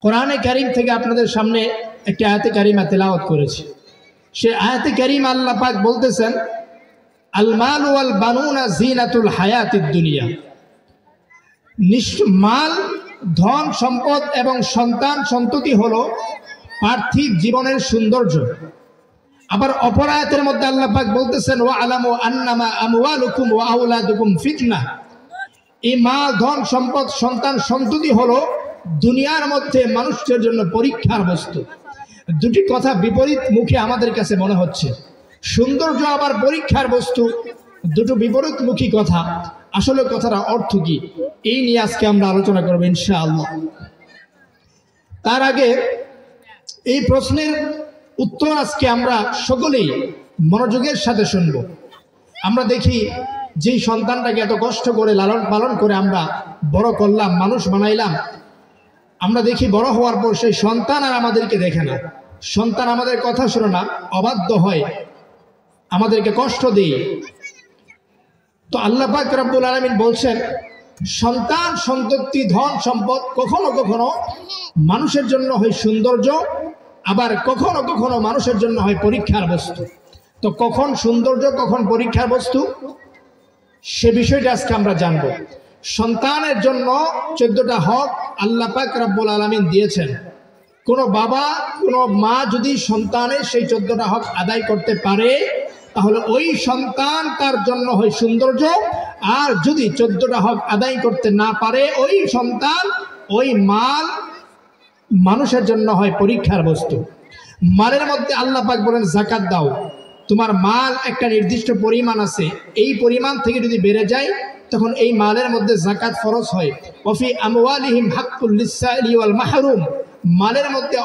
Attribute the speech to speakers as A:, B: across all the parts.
A: কোরআনে কারীম থেকে আপনাদের সামনে একটি আয়াতে কারিমা তেলাওয়াত করেছি। সে আয়াতে কারিমা আল্লাহ পাক বলতেছেন, আল মাল ওয়াল বানুনা জিনাতুল হায়াতিদ দুনিয়া। মাল, ধন সম্পদ এবং সন্তান সন্ততি হলো পার্থিব জীবনের সৌন্দর্য। আবার অপর আয়াতের মধ্যে আল্লাহ পাক বলতেছেন, ওয়া আলামু আন্নামা আমওয়ালুকুম ওয়া আওলাদুকুম ফিতনা। এই মাল, ধন সম্পদ, সন্তান সন্ততি হলো দুনিয়ার মধ্যে মানুষের জন্য পরীক্ষার বস্তু। দুটি কথা বিপরীত মুখে আমাদের কাছে মনে হচ্ছে। সৌন্দর্য আবার পরীক্ষার বস্তু, দুটো বিপরীতমুখী কথা। আসলে কথাটা অর্থ কি, এই নিয়ে আজকে আমরা আলোচনা করব ইনশাআল্লাহ। তার আগে এই প্রশ্নের উত্তর আজকে আমরা সকলেই মনোযোগের সাথে শুনব। আমরা দেখি যেই সন্তানটাকে এত কষ্ট করে লালন পালন করে আমরা বড় করলাম, মানুষ বানাইলাম, আমরা দেখি বড় হওয়ার পর সেই সন্তান আর আমাদেরকে দেখে না, সন্তান আমাদের কথা শুনে না, অবাধ্য হয়, আমাদেরকে কষ্ট দেয়। তো আল্লাহ পাক রব্বুল আলামিন বলছেন, সন্তান সন্ততি ধন সম্পদ কখনো কখনো মানুষের জন্য হয় সৌন্দর্য, আবার কখনো কখনো মানুষের জন্য হয় পরীক্ষার বস্তু। তো কখন সৌন্দর্য কখন পরীক্ষার বস্তু, সে বিষয়টা আজকে আমরা জানব। সন্তানের জন্য 14টা হক আল্লাহ পাক রব্বুল আলামিন দিয়েছেন। কোনো বাবা কোনো মা যদি সন্তানের সেই 14টা হক আদায় করতে পারে, তাহলে ওই সন্তান তার জন্য হয় সৌন্দর্য। আর যদি 14টা হক আদায় করতে না পারে, ওই সন্তান, ওই মাল মানুষের জন্য হয় পরীক্ষার বস্তু। মালের মধ্যে আল্লাহ পাক বলেন, যাকাত দাও। তোমার মাল একটা নির্দিষ্ট পরিমাণ আছে, এই পরিমাণ থেকে যদি বেড়ে যায় তখন এই মালের মধ্যে যাকাত ফরজ হয়। ওয়াফি আমওয়ালিহিম হাক্কুল লিসসাইলি ওয়াল মাহরুম। মালের মধ্যে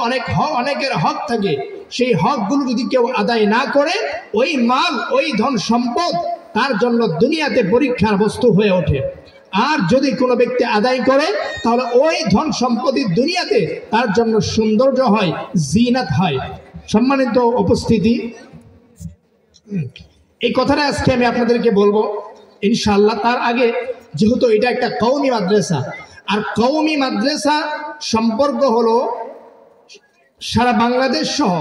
A: অনেকের হক থাকে, সেই হকগুলো যদি কেউ আদায় না করে, ওই মাল, ওই ধন সম্পদ তার জন্য দুনিয়াতে পরীক্ষার বস্তু হয়ে ওঠে। আর যদি কোনো ব্যক্তি আদায় করে, তাহলে ওই ধন সম্পত্তি দুনিয়াতে তার জন্য সৌন্দর্য হয়, জিনাত হয়। সম্মানিত উপস্থিতি, এই কথাটা আজকে আমি আপনাদেরকে বলবো ইনশাআল্লাহ। তার আগে, যেহেতু এটা একটা কওমি মাদ্রাসা, আর কওমি মাদ্রাসা সম্পর্ক হলো সারা বাংলাদেশ সহ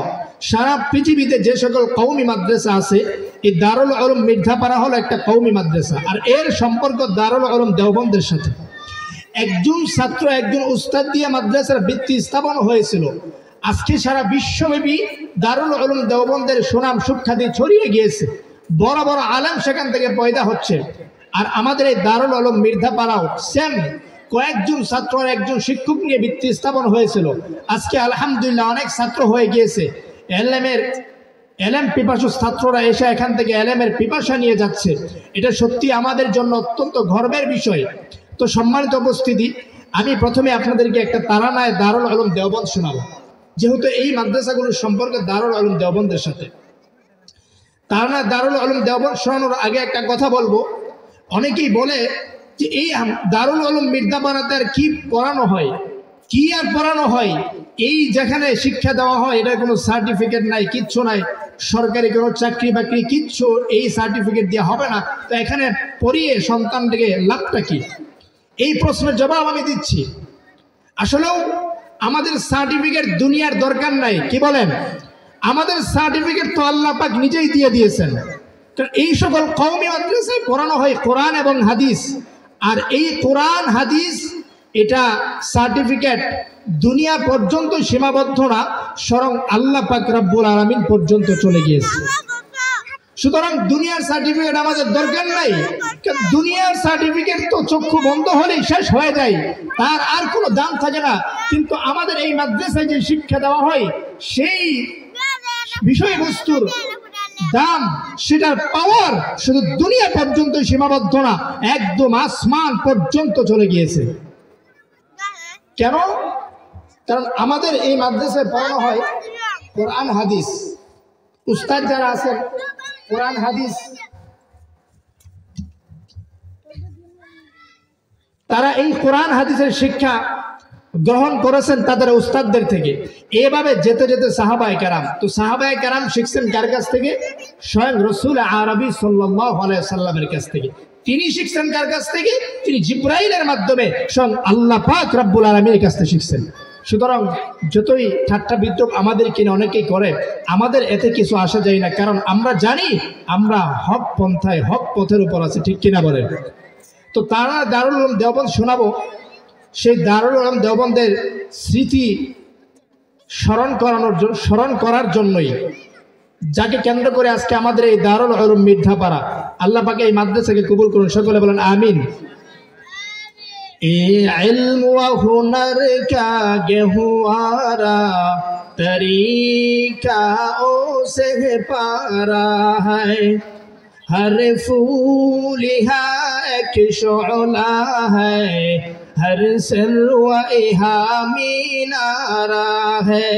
A: সারা পৃথিবীতে যে সকল কওমি মাদ্রাসা আছে, এই দারুল উলুম মির্জাপাড়া হলো একটা কওমি মাদ্রাসা, আর এর সম্পর্ক দারুল উলুম দেওবন্দের সাথে। একজন ছাত্র, একজন উস্তাদ দিয়ে মাদ্রাসার ভিত্তি স্থাপন হয়েছিল। আজকে সারা বিশ্বব্যাপী দারুল উলুম দেওবন্দের সুনাম সুখ্যাতি ছড়িয়ে গিয়েছে, বড় বড় আলেম সেখান থেকে পয়দা হচ্ছে। আর আমাদের এই দারুল উলুম মির্জাপাড়াও সেম কয়েকজন ছাত্র আর একজন শিক্ষক নিয়ে ভিত্তি স্থাপন হয়েছিল। আজকে আলহামদুলিল্লাহ অনেক ছাত্র হয়ে গিয়েছে, এলেম পিপাসু ছাত্ররা এসে এখান থেকে এলেমের পিপাসা নিয়ে যাচ্ছে। এটা সত্যি আমাদের জন্য অত্যন্ত গর্বের বিষয়। তো সম্মানিত উপস্থিতি, আমি প্রথমে আপনাদেরকে একটা তারানায় দারুল উলুম দেওবন্দ শোনাবো, যেহেতু এই মাদ্রাসাগুলোর সম্পর্কে দারুল উলুম দেওবন্দের সাথে। তারানায় দারুল উলুম দেওবন্দ শোনানোর আগে একটা কথা বলবো। অনেকেই বলে যে এই দারুল উলুম মির্জাপাড়াতে আর কি পড়ানো হয়, কি আর পড়ানো হয়, এই যেখানে শিক্ষা দেওয়া হয় এটার কোনো সার্টিফিকেট নাই, কিচ্ছু নাই, সরকারি কোনো চাকরি বাকরি কিচ্ছু এই সার্টিফিকেট দিয়ে হবে না, তো এখানে পড়িয়ে সন্তানটাকে লাভটা কি? এই প্রশ্নের জবাব আমি দিচ্ছি। আসলেও আমাদের সার্টিফিকেট দুনিয়ার দরকার নাই, কি বলেন? আমাদের সার্টিফিকেট তো আল্লাহ পাক নিজেই দিয়ে দিয়েছেন। কারণ এই সকল কওমি মাদ্রাসায় পড়ানো হয় কোরআন এবং হাদিস, আর এই কোরআন হাদিস এটা সার্টিফিকেট দুনিয়া পর্যন্ত সীমাবদ্ধ না, স্বয়ং আল্লাহ পাক রব্বুল আলামিন পর্যন্ত চলে গিয়েছে। সুতরাং দুনিয়ার সার্টিফিকেট আমাদের দরকার নাই। দুনিয়ার সার্টিফিকেট তো চক্ষু বন্ধ হলেই শেষ হয়ে যায়, তার আর কোনো দাম থাকে না। কিন্তু আমাদের এই মাদ্রাসায় যে শিক্ষা দেওয়া হয়, সেই বিষয়বস্তুর দাম, সেটার পাওয়ার শুধু দুনিয়া পর্যন্ত সীমাবদ্ধ না, একদম আসমান পর্যন্ত চলে গিয়েছে। কেন? কারণ আমাদের এই মাদ্রাসায় পড়ানো হয় কোরআন হাদিস। উস্তাদ যারা আছেন কোরআন হাদিস, তারা এই কোরআন হাদিসের শিক্ষা গ্রহণ করেছেন তাদের উস্তাদদের থেকে। এভাবে যেতে যেতে সাহাবায়ে কেরাম, তো সাহাবায়ে কেরাম শিখছেন কার কাছ থেকে? স্বয়ং রাসূল আরবি সাল্লাল্লাহু আলাইহি সাল্লামের কাছ থেকে। তিনি শিখছেন কার কাছ থেকে? তিনি জিবরাইলের মাধ্যমে স্বয়ং আল্লাহ পাক রব্বুল আলামিনের কাছ থেকে শিখছেন। সুতরাং যতই ঠাট্টা বিদ্রুপ আমাদের কিনে অনেকেই করে, আমাদের এতে কিছু আসা যায় না, কারণ আমরা জানি আমরা হক পন্থায় হক পথের উপর আছে, ঠিক কিনা বলেন। তো তারা দারুল উলুম দেওবন্দ শোনাবো, সেই দারুল উলুম দেওবন্দের স্মৃতি স্মরণ করার জন্যই, যাকে কেন্দ্র করে আজকে আমাদের এই দারুল উলুম মির্ধাপাড়া। আল্লাহ পাকে এই মাদ্রাসাকে কবুল করুন, সকলে বলেন আমিন। इल्म व हुनर का गहवारा तरीकाओं से पारा है, हर फूल एक शोला है, हर सलवा मीनारा है।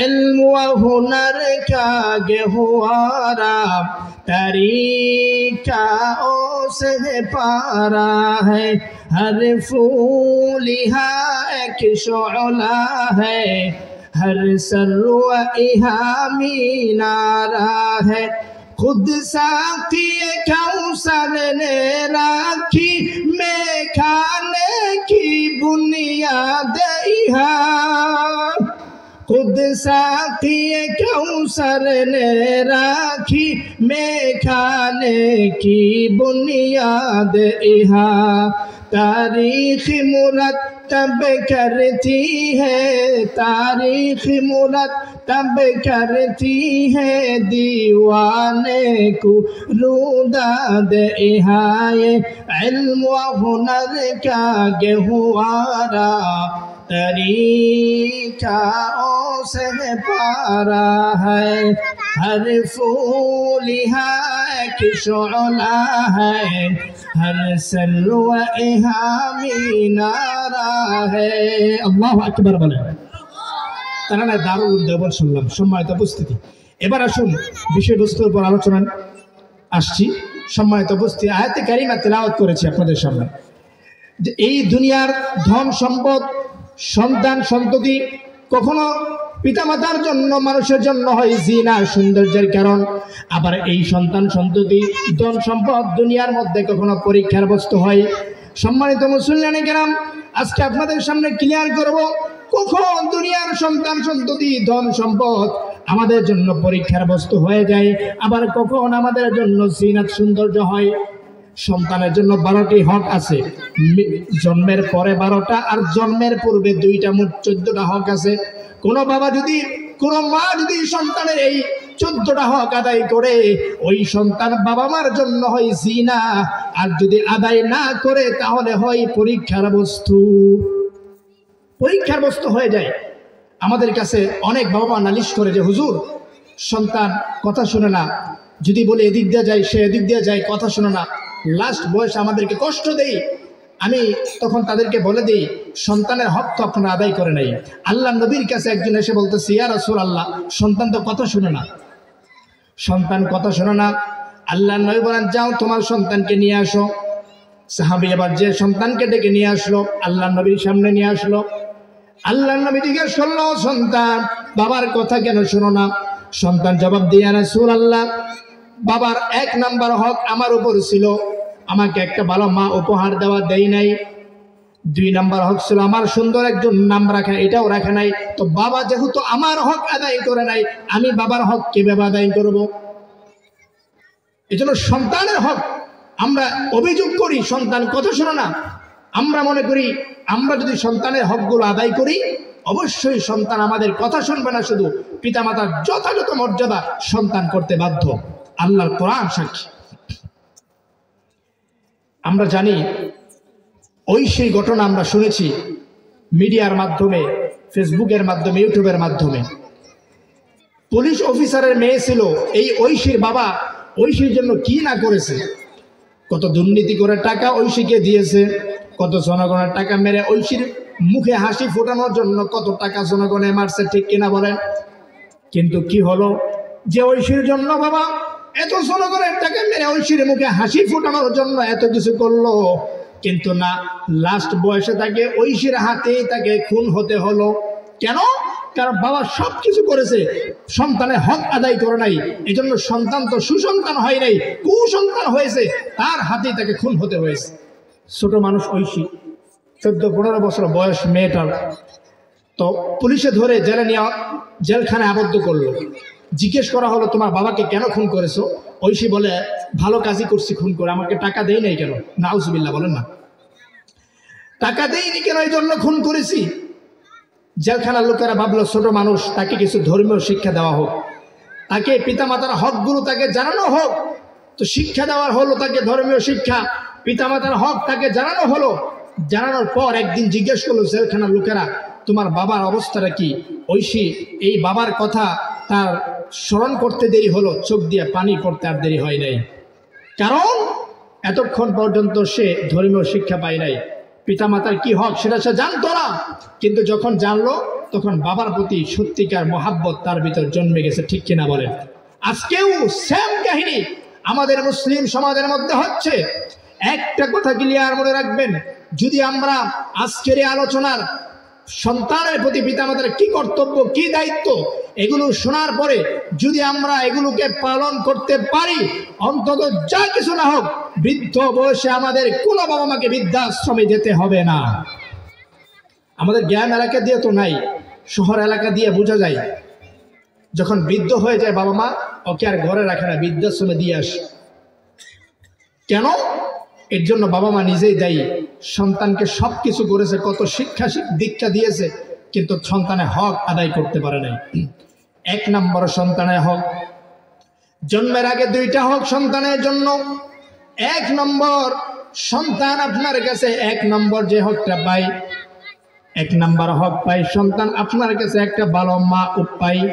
A: इल्म व हुनर का गहवारा तरीकाओं से पारा है, हर फूल एक शोला है, हर सरवा मीनारा है। खुद साकी कौसर ने राखी मैं खाने की बुनियाद इहा, खुद साकी कौसर ने राखी मैं खाने की बुनियाद इहा, तारीख मुरत्तब करती है, तारीख मुरत्तब करती है, दीवाने को रुदाद इहाए। इल्म व हुनर का गहवारा तरीकाओं से पारा है, हर फूल एक शोला है, हर सलवा मीनारा है। আল্লাহু আকবার বলেন। তারা না দারুল উলুম দেওবন্দ শুনলাম, সম্মানিত উপস্থিতি। এবার আসুন বিষয়বস্তুর উপর আলোচনা আসছি। সম্মানিত উপস্থিতি, আয়াতে কারিমা তেলাওয়াত করেছি আপনাদের সামনে যে এই দুনিয়ার ধন সম্পদ, সন্তান সন্ততি কখনো পিতামাতার জন্য, মানুষের জন্য হয় জিনা, সৌন্দর্যের কারণ। আবার এই সন্তান সন্ততি, ধন সম্পদ দুনিয়ার মধ্যে কখনো পরীক্ষার বস্তু হয়। সম্মানিত মুসলিয়ানে কেরাম, আজকে আপনাদের সামনে ক্লিয়ার করব কখন দুনিয়ার সন্তান সন্ততি, ধন সম্পদ আমাদের জন্য পরীক্ষার বস্তু হয়ে যায়, আবার কখন আমাদের জন্য জিনাত, সৌন্দর্য হয়। সন্তানের জন্য 12টি হক আছে, জন্মের পরে 12টা আর জন্মের পূর্বে 2টা, মোট 14টা হক আছে। কোনো বাবা যদি, কোনো মা যদি সন্তানের এই 14টা হক আদায় করে, ওই সন্তান বাবা মার জন্য হয় জিনা, আর যদি আদায় না করে তাহলে হয় পরীক্ষার বস্তু, পরীক্ষার বস্তু হয়ে যায়। আমাদের কাছে অনেক বাবা মা নালিশ করে যে হুজুর সন্তান কথা শুনে না, যদি বলে এদিক দিয়ে যায় সে এদিক দিয়ে যায়, কথা শুনে না, লাস্ট বয়স আমাদেরকে কষ্ট দেই। আমি তখন তাদেরকে বলে দিই, সন্তানের হক তো আপনারা আদায় করে নাই। আল্লাহ নবীর কাছে একজন এসে বলতেছে, ইয়া রাসূলুল্লাহ, সন্তান তো কথা শুনে না, সন্তান কথা শুনে না। আল্লাহ নবী বলেন, যাও তোমার সন্তানকে নিয়ে আসো। সাহাবী এবার যে সন্তানকে ডেকে নিয়ে আসলো, আল্লাহ নবীর সামনে নিয়ে আসলো। আল্লাহ নবী জিজ্ঞেস করলো, সন্তান বাবার কথা কেন শোনো না? সন্তান জবাব দিয়ে, রাসূলুল্লাহ, বাবার 1 নাম্বার হক আমার উপর ছিল, আমাকে একটা ভালো মা উপহার দেওয়া দেয় নাই। 2 নাম্বার হক ছিল আমার সুন্দর একজন নাম রাখা, এটাও রাখা নাই। তো বাবা যেহেতু আমার হক আদায় করে নাই, আমি বাবার হক কিভাবে আদায় করব? এজন্য সন্তানের হক আমরা অভিযোগ করি, সন্তান কথা শোনে না। আমরা মনে করি আমরা যদি সন্তানের হকগুলো আদায় করি, অবশ্যই সন্তান আমাদের কথা শুনবে না, শুধু পিতামাতার যথাযথ মর্যাদা সন্তান করতে বাধ্য। আল্লাহর কোরআন সাক্ষী। আমরা জানি ওই সেই ঘটনা আমরা শুনেছি মিডিয়ার মাধ্যমে, ফেসবুকের মাধ্যমে, ইউটিউবের মাধ্যমে। পুলিশ অফিসারের মেয়ে ছিল, এই ঐশীর বাবা ঐশীর জন্য কি না করেছে, কত দুর্নীতি করে টাকা ঐশীকে দিয়েছে, কত জনগণের টাকা মেরে ঐশীর মুখে হাসি ফোটানোর জন্য কত টাকা জনগণে মারছে, ঠিক কিনা বলেন? কিন্তু কি হলো, যে ঐশীর জন্য বাবা এত জনগণের টাকা মেরে ঐশীর মুখে হাসি ফোটানোর জন্য এত কিছু করলো, কিন্তু না, লাস্ট বয়সে তাকে ঐশীর হাতে তাকে খুন হতে হলো। কেন? কারণ বাবা সব কিছু করেছে, সন্তানের হক আদায় করে নাই। এই জন্য সন্তান তো সুসন্তান হয় নাই, কুসন্তান হয়েছে, তার হাতেই তাকে খুন হতে হয়েছে। ছোট মানুষ ঐশী, 14-15 বছর বয়স মেয়েটার। তো পুলিশে ধরে জেলে নিয়ে জেলখানায় আবদ্ধ করলো। জিজ্ঞেস করা হলো তোমার বাবাকে কেন খুন করেছো? ঐশী বলে ভালো কাজই করছি খুন করে, আমাকে টাকা দেই নাই কেন। নাউজুবিল্লাহ বলেন না, টাকা দেইনি কেন, এই জন্য খুন করেছি। জেলখানার লোকেরা ভাবলো ছোট মানুষ, তাকে কিছু ধর্মীয় শিক্ষা দেওয়া হোক, তাকে পিতামাতার হকগুলো তাকে জানানো হোক। তো শিক্ষা দেওয়ার হলো তাকে ধর্মীয় শিক্ষা, পিতামাতার হক তাকে জানানো হলো। জানানোর পর একদিন জিজ্ঞেস করলো জেলখানার লোকেরা তোমার বাবার অবস্থাটা কি? ঐশী এই বাবার কথা তার স্মরণ করতে দেরি হলো, চোখ দিয়ে পানি পড়তে আর দেরি হয় নাই, কারণ এতক্ষণ পর্যন্ত সে ধর্মীয় শিক্ষা পায় নাই। পিতামাতার কি হক সেটা সে জানতো না, কিন্তু যখন জানলো তখন বাবার প্রতি সত্যিকার মহাব্বত তার ভিতর জন্মে গেছে। ঠিক কিনা বলেন? আজকেও সেম কাহিনী আমাদের মুসলিম সমাজের মধ্যে হচ্ছে। একটা কথা ক্লিয়ার মনে রাখবেন, যদি আমরা আজকের এই আলোচনার সন্তানের প্রতি পিতামাতার কি কর্তব্য, কি দায়িত্ব, এগুলো শোনার পরে যদি আমরা এগুলোকে পালন করতে পারি, অন্তত যা কিছু না হোক বৃদ্ধ বয়সে আমাদের কোনো বাবা মাকে বৃদ্ধাশ্রমে যেতে হবে না। আমাদের গ্রাম এলাকা দিয়ে তো নাই, শহর এলাকা দিয়ে বোঝা যায়। যখন বৃদ্ধ হয়ে যায় বাবা মা, ওকে আর ঘরে রাখে না, বৃদ্ধাশ্রমে দিয়ে আসে। কেন? এর জন্য বাবা মা নিজেই দায়ী। সন্তানকে সব কিছু করেছে, কত শিক্ষা দীক্ষা দিয়েছে, কিন্তু সন্তানের হক আদায় করতে পারে নাই। 1 নম্বর সন্তানের হক। জন্মের আগে 2টা হক সন্তানের জন্য। 1 নম্বর, সন্তান আপনার কাছে 1 নম্বর যে হকটা পায়, 1 নম্বর হক পায় সন্তান আপনার কাছে একটা ভালো মা পায়।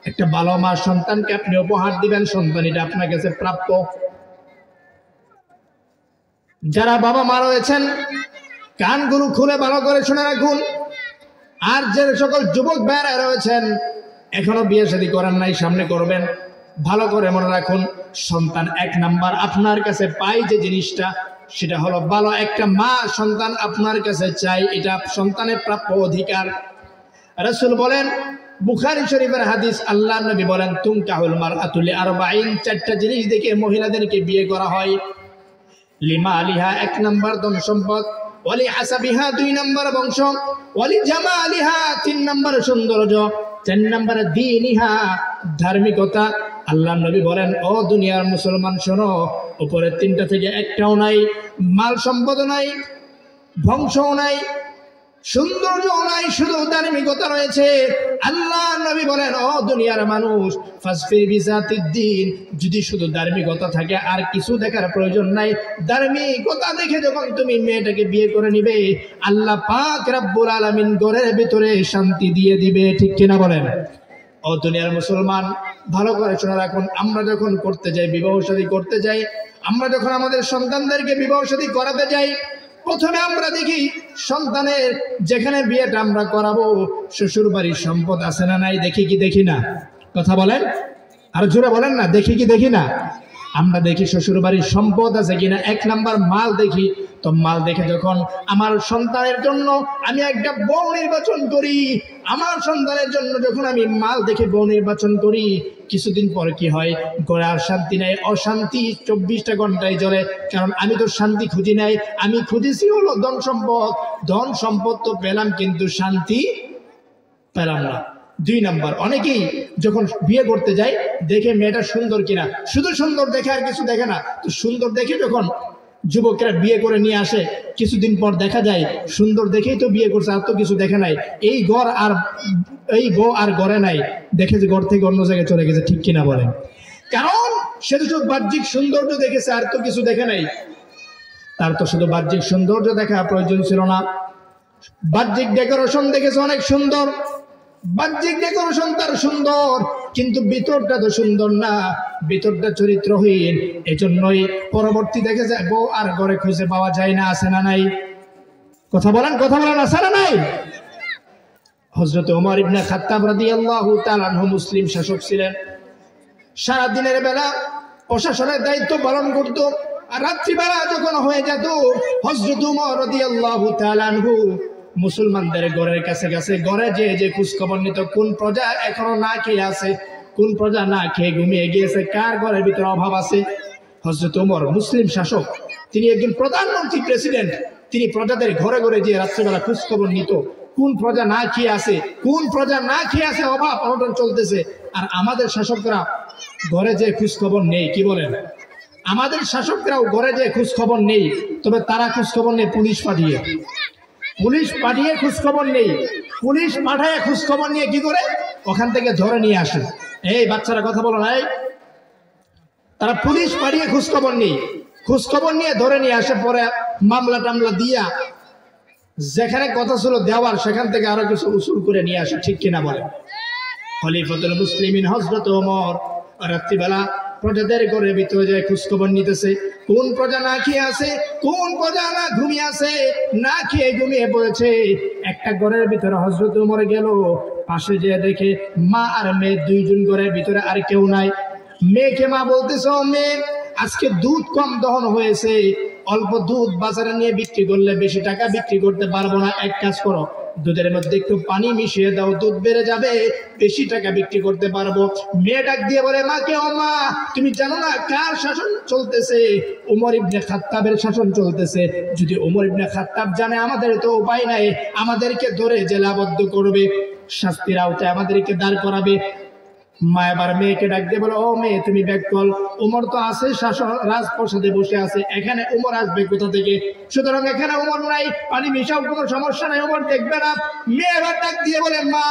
A: একটা ভালো মা সন্তানকে আপনি উপহার দিবেন, সন্তান এটা আপনার কাছে প্রাপ্য। যারা বাবা মা রয়েছেন কানগুলো খুলে ভালো করে শুনে রাখুন। আর যে সকল যুবক ভাইরা রয়েছেন এখনো বিয়ে শাদী করেন নাই, সামনে করবেন, ভালো করে মনে রাখুন, সন্তান 1 নাম্বার আপনার কাছে পায় যে জিনিসটা, সেটা হলো ভালো একটা মা সন্তান আপনার কাছে চাই, এটা সন্তানের প্রাপ্য অধিকার। রাসূল বলেন, বুখারী শরীফের হাদিস, আল্লাহ নবী বলেন তুনকাহুল মারআতু লিআরবাঈন, 4টা জিনিস দেখে মহিলাদেরকে বিয়ে করা হয়। লিমা আলিহা 1 নম্বর ধন সম্পদ, ওয়ালি হাসাবিহা 2 নম্বর বংশ, ওয়ালি জামালিহা 3 নম্বর সৌন্দর্য, 4 নম্বর দীনিহা ধার্মিকতা। আল্লাহ নবী বলেন, ও দুনিয়ার মুসলমান শোনো, উপরে 3টা থেকে একটাও নাই, মাল সম্পদ নাই, বংশও নাই, সৌন্দর্যও নাই, শুধু ধার্মিকতা রয়েছে। আল্লাহ নবী বলেন, ও দুনিয়ার মানুষ, ফাসফির বিজাতিদ দ্বীন, যদি শুধু ধার্মিকতা থাকে আর কিছু দেখার প্রয়োজন নাই, ধার্মিকতা দেখে যখন তুমি মেয়েটাকে বিয়ে করে নিবে, আল্লাহ পাক রব্বুল আলামিন ঘরের ভিতরে শান্তি দিয়ে দিবে। ঠিক কিনা বলেন? ও দুনিয়ার মুসলমান, ভালো করে শুনে রাখুন, আমরা যখন করতে যাই, বিবাহ শাদী করতে যাই, আমরা যখন আমাদের সন্তানদেরকে বিবাহ শাদী করাতে যাই, প্রথমে আমরা দেখি সন্তানের যেখানে বিয়েটা আমরা করাবো শ্বশুর বাড়ির সম্পদ আছে না নাই, দেখি কি দেখি না? কথা বলেন, আর জোরে বলেন না, দেখি কি দেখি না? আমরা দেখি শ্বশুর বাড়ির সম্পদ আছে কিনা। 1 নাম্বার মাল দেখি। তো মাল দেখে যখন আমার সন্তানের জন্য আমি একটা বউ নির্বাচন করি, আমার সন্তানের জন্য যখন আমি মাল দেখে বউ নির্বাচন করি, কিছুদিন পর কি হয়, ঘরে আর শান্তি নাই, অশান্তি 24টা ঘন্টায় জ্বলে। কারণ আমি তো শান্তি খুঁজি নাই, আমি খুঁজেছি হলো ধন সম্পদ। ধন সম্পদ তো পেলাম, কিন্তু শান্তি পেলাম না। 2 নাম্বার, অনেকেই যখন বিয়ে করতে যায় দেখে মেয়েটা সুন্দর কিনা, শুধু সুন্দর দেখে আর কিছু দেখে না। তো সুন্দর দেখে যখন যুবকেরা বিয়ে করে নিয়ে আসে, কিছুদিন পর দেখা যায় সুন্দর দেখেই তো বিয়ে করছে, আর তো কিছু দেখে নাই। এই ঘর আর এই বউ আর ঘরে নাই, দেখে যে ঘর থেকে অন্য জায়গায় চলে গেছে। ঠিক কিনা বলেন? কারণ সে তো শুধু বাহ্যিক সৌন্দর্য দেখেছে, আর তো কিছু দেখে নাই। তার তো শুধু বাহ্যিক সৌন্দর্য দেখা প্রয়োজন ছিল না। বাহ্যিক ডেকোরেশন দেখেছে অনেক সুন্দর, বাহ্যিক ডেকোরেশন তার সুন্দর, কিন্তু ভিতরটা তো সুন্দর না, ভিতরটা চরিত্রহীন। এজন্যই পরবর্তী দেখে যায় বউ আর ঘরে খুঁজে পাওয়া যায় না। আছে না নাই? কথা বলেন, কথা বলেন, আছে না নাই? হযরত ওমর ইবনে খাত্তাব রাদিয়াল্লাহু তাআলা আনহু মুসলিম শাসক ছিলেন। সারা দিনের বেলা প্রশাসনের দায়িত্ব পালন করত, আর রাত্রিবেলা যখন হয়ে যেত, হযরত ওমর রাদিয়াল্লাহু তাআলা আনহু মুসলমানদের ঘরের কাছে কাছে ঘরে যে খোঁজ খবর নিত, কোন প্রজা এখনো না খেয়ে আছে, কোন প্রজা না খেয়ে ঘুমিয়ে গিয়েছে, কার ঘরের ভিতরে অভাব আছে। হযরত ওমর মুসলিম শাসক, তিনি একজন প্রধানমন্ত্রী, প্রেসিডেন্ট, তিনি প্রজাদের ঘরে ঘরে যে রাত্রেবেলা খোঁজ খবর নিত, কোন প্রজা না খেয়ে আছে, কোন প্রজা না খেয়ে আছে, অভাব অনটন চলতেছে। আর আমাদের শাসকরা ঘরে যে খোঁজ খবর নেই। কি বলেন? আমাদের শাসকরাও ঘরে যে খোঁজ খবর নেই, তবে তারা খোঁজ খবর নেই পুলিশ পাঠিয়ে খোঁজ খবর নেই। পুলিশ পাঠায় খোঁজ খবর নিয়ে কি করে ওখান থেকে ধরে নিয়ে আসে। এই বাচ্চারা কথা বলো নাই, তারা পুলিশ পাঠিয়ে খোঁজ খবর নিয়ে ধরে নিয়ে আসে, পরে মামলা টামলা দিয়া যেখানে কথা ছিল দেওয়ার সেখান থেকে আরো কিছু উসুল করে নিয়ে আসে। ঠিক কিনা বলে? খলিফাতুল মুসলিমিন হযরত ওমর রাত্রিবেলা প্রজাদের ঘরের ভিতরে যায় খোঁজ খবর নিতেছে, কোন প্রজা না খেয়ে আছে, কোন প্রজা না ঘুমিয়ে আছে, না খেয়ে ঘুমিয়ে পড়েছে। একটা ঘরের ভিতরে হযরত ওমর গেল, পাশে যেয়ে দেখে মা আর মেয়ে দুইজন ঘরের ভিতরে, আর কেউ নাই। মেয়েকে মা বলতেছে, ও মেয়ে, আজকে দুধ কম দহন হয়েছে, অল্প দুধ বাজারে নিয়ে বিক্রি করলে বেশি টাকা বিক্রি করতে পারবো না, এক কাজ করো, দুধের মধ্যে একটু পানি মিশিয়ে দাও, দুধ বেড়ে যাবে, বেশি টাকা বিক্রি করতে পারবো। মেয়ে ডাক দিয়ে বলে, মাকে, ও মা, তুমি জানো না কার শাসন চলতেছে? ওমর ইবনে খাত্তাবের শাসন চলতেছে। যদি ওমর ইবনে খাত্তাব জানে, আমাদের তো উপায় নাই, আমাদেরকে ধরে জেলাবদ্ধ করবে, শাস্তির আওতায় আমাদেরকে দাঁড় করাবে। মা এবার মেয়েকে ডাক দিয়ে বলে, ও মেয়ে, তুমি ব্যাক কল, ওমর তো আছে শাসন রাজপ্রাসাদে বসে আছে, এখানে ওমর আসবে কোথা থেকে? সুতরাং এখানে ওমর নাই, পানি মিশাও, কোনো সমস্যা নাই, ওমর দেখবে না। মেয়ে এবার ডাক দিয়ে বলে, মা,